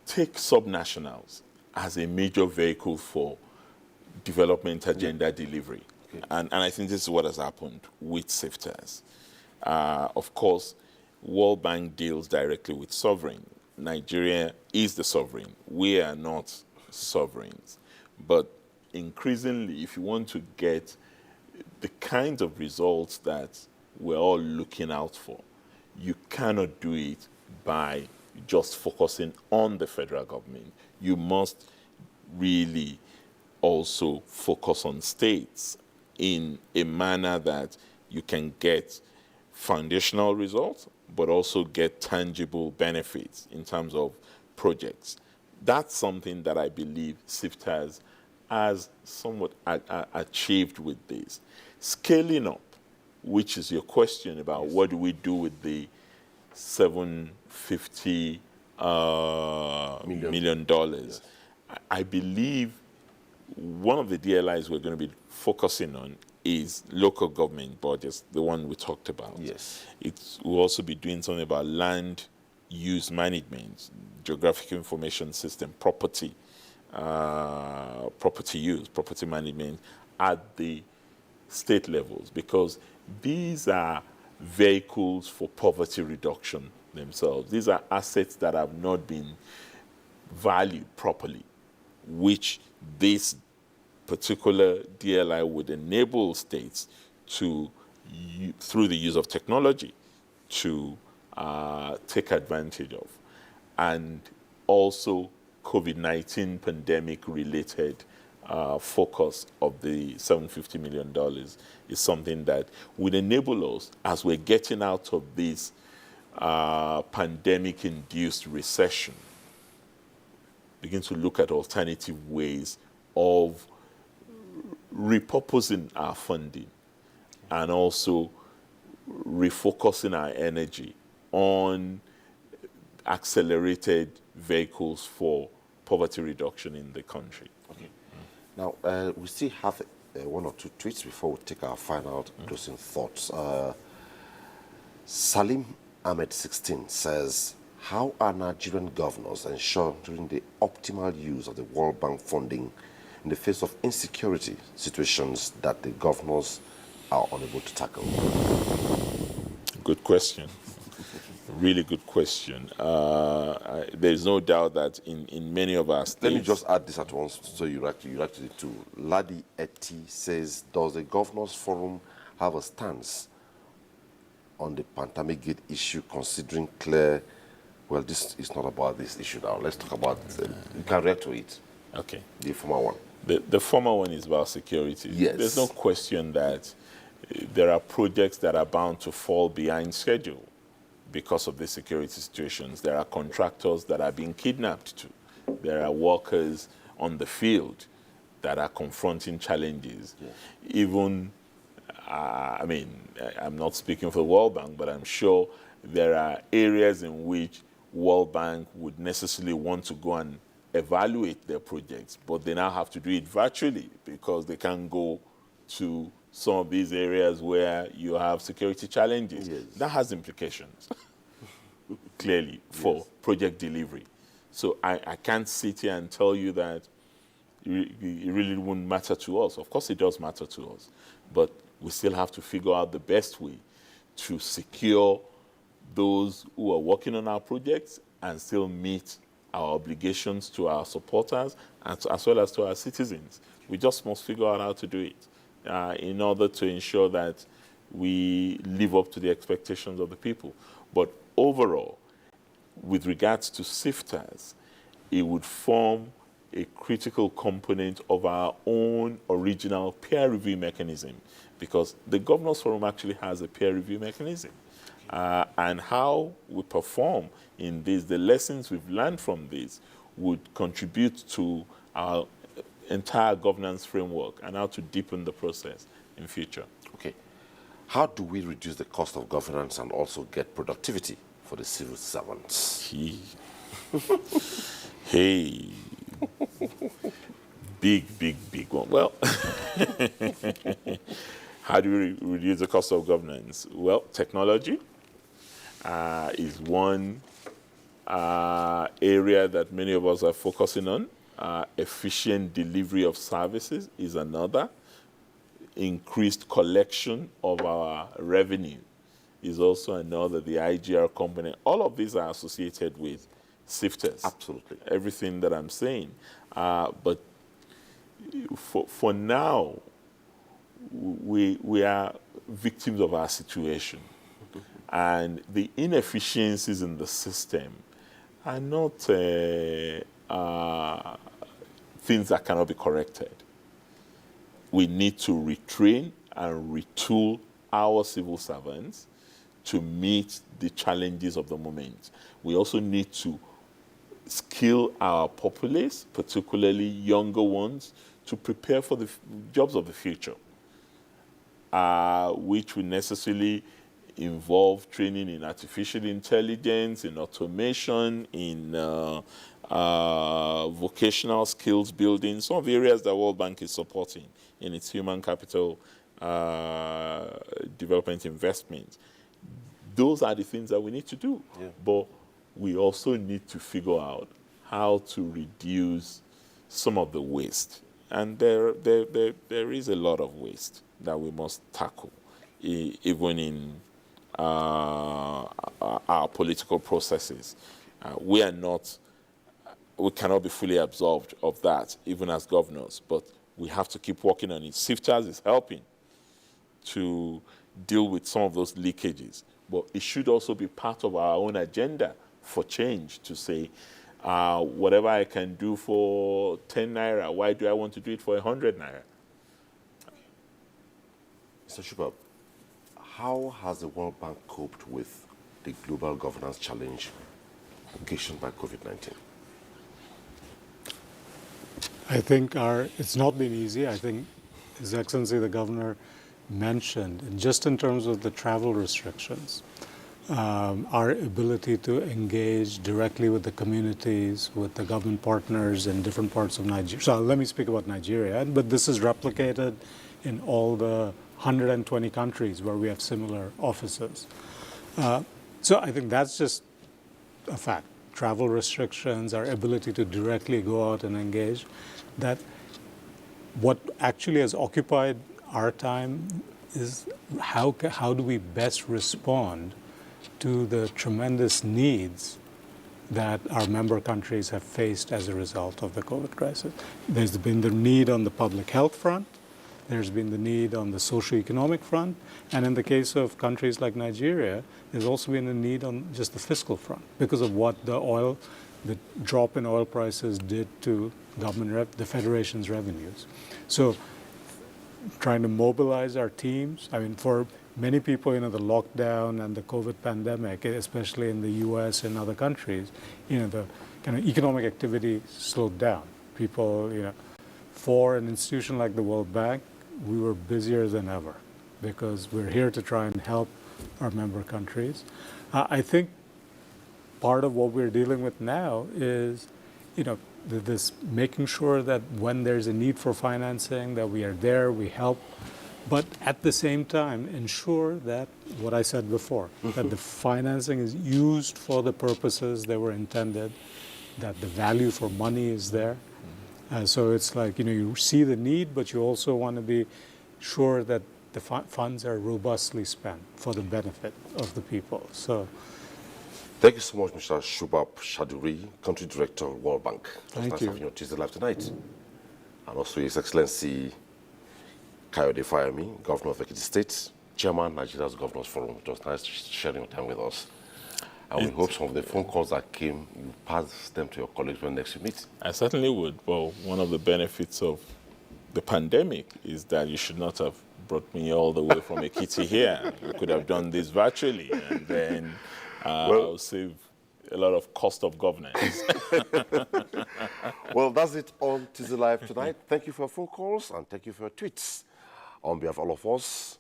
take subnationals as a major vehicle for development agenda delivery. Okay. And I think this is what has happened with SIFTAS. Of course, World Bank deals directly with sovereign. Nigeria is the sovereign. We are not sovereigns. But increasingly, if you want to get the kinds of results that we're all looking out for, you cannot do it by just focusing on the federal government. You must really also focus on states in a manner that you can get foundational results, but also get tangible benefits in terms of projects. That's something that I believe SIFTAS has somewhat achieved with this. Scaling up, which is your question about what do we do with the $750 million. Yes. I believe one of the DLIs we're going to be focusing on is local government budgets, the one we talked about. Yes. We'll also be doing something about land use management, geographic information system, property use, property management at the state levels, because these are vehicles for poverty reduction themselves. These are assets that have not been valued properly, which this particular DLI would enable states to, through the use of technology, to take advantage of. And also COVID-19 pandemic-related focus of the $750 million is something that would enable us, as we're getting out of this pandemic-induced recession, begin to look at alternative ways of repurposing our funding and also refocusing our energy on accelerated vehicles for poverty reduction in the country. Okay. Now, we still have one or two tweets before we take our final closing thoughts. Salim Ahmed 16 says, how are Nigerian governors ensuring the optimal use of the World Bank funding in the face of insecurity situations that the governors are unable to tackle? Good question. Really good question. There's no doubt that in many of our states... Let me just add this at once so you react to it too. Ladi Eti says, does the Governors Forum have a stance on the pandemic gate issue, considering clear... Well, this is not about this issue now. Let's talk about... you can react to it. Okay. The former one. The former one is about security. Yes. There's no question that there are projects that are bound to fall behind schedule because of the security situations. There are contractors that are being kidnapped too. There are workers on the field that are confronting challenges. Yeah. Even, I'm not speaking for the World Bank, but I'm sure there are areas in which World Bank would necessarily want to go and evaluate their projects, but they now have to do it virtually because they can't go to some of these areas where you have security challenges. Yes. That has implications. clearly for project delivery. So I can't sit here and tell you that it really wouldn't matter to us. Of course it does matter to us, but we still have to figure out the best way to secure those who are working on our projects and still meet our obligations to our supporters and as well as to our citizens. We just must figure out how to do it in order to ensure that we live up to the expectations of the people. But overall, with regards to SIFTAs, it would form a critical component of our own original peer review mechanism, because the Governors Forum actually has a peer review mechanism. And how we perform in this, the lessons we've learned from this, would contribute to our entire governance framework and how to deepen the process in future. Okay. How do we reduce the cost of governance and also get productivity for the civil servants? Hey. Big one. Well, how do we reduce the cost of governance? Well, technology is one area that many of us are focusing on. Efficient delivery of services is another. Increased collection of our revenue is also another, the IGR component. All of these are associated with SIFTAs. Absolutely. Everything that I'm saying. But for now, we are victims of our situation. And the inefficiencies in the system are not things that cannot be corrected. We need to retrain and retool our civil servants to meet the challenges of the moment. We also need to skill our populace, particularly younger ones, to prepare for the jobs of the future, which will necessarily involve training in artificial intelligence, in automation, in vocational skills building, some of the areas that World Bank is supporting in its human capital development investment. Those are the things that we need to do. Yeah. But we also need to figure out how to reduce some of the waste. And there is a lot of waste that we must tackle, even in our political processes. We cannot be fully absolved of that, even as governors, but we have to keep working on it. SIFTAs is helping to deal with some of those leakages, but it should also be part of our own agenda for change to say, whatever I can do for 10 naira, why do I want to do it for 100 naira? Mr. Shubab, how has the World Bank coped with the global governance challenge occasioned by COVID-19? I think it's not been easy. I think His Excellency the Governor mentioned, just in terms of the travel restrictions, our ability to engage directly with the communities, with the government partners in different parts of Nigeria. So let me speak about Nigeria, but this is replicated in all the 120 countries where we have similar offices. So I think that's just a fact. Travel restrictions, our ability to directly go out and engage, that what actually has occupied our time is how do we best respond to the tremendous needs that our member countries have faced as a result of the COVID crisis. There's been the need on the public health front, there's been the need on the socio-economic front, and in the case of countries like Nigeria, there's also been a need on just the fiscal front because of what the drop in oil prices did to the Federation's revenues. So trying to mobilize our teams, I mean, for many people, the lockdown and the COVID pandemic, especially in the US and other countries, the kind of economic activity slowed down. People, for an institution like the World Bank, we were busier than ever because we're here to try and help our member countries. I think part of what we're dealing with now is, this making sure that when there's a need for financing, that we are there, we help But at the same time, ensure that, what I said before, that the financing is used for the purposes they were intended, that the value for money is there. So it's like, you see the need, but you also want to be sure that the funds are robustly spent for the benefit of the people. So, thank you so much, Mr. Shubham Chowdhury, Country Director, World Bank. Thank you. Having your Tuesday Live tonight. And also His Excellency Kayode Fayemi, Governor of Ekiti State, Chairman, Nigeria's Governors Forum. It was nice sharing your time with us. And we hope some of the phone calls that came, you pass them to your colleagues when next you meet. I certainly would. Well, one of the benefits of the pandemic is that you should not have brought me all the way from Ekiti here. We could have done this virtually, and then I'll save a lot of cost of governance. Well, that's it on Tuesday Live tonight. Thank you for your phone calls and thank you for your tweets. On behalf of all of us,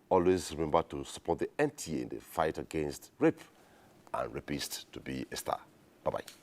always remember to support the NTA in the fight against rape and rapists to be a star. Bye-bye.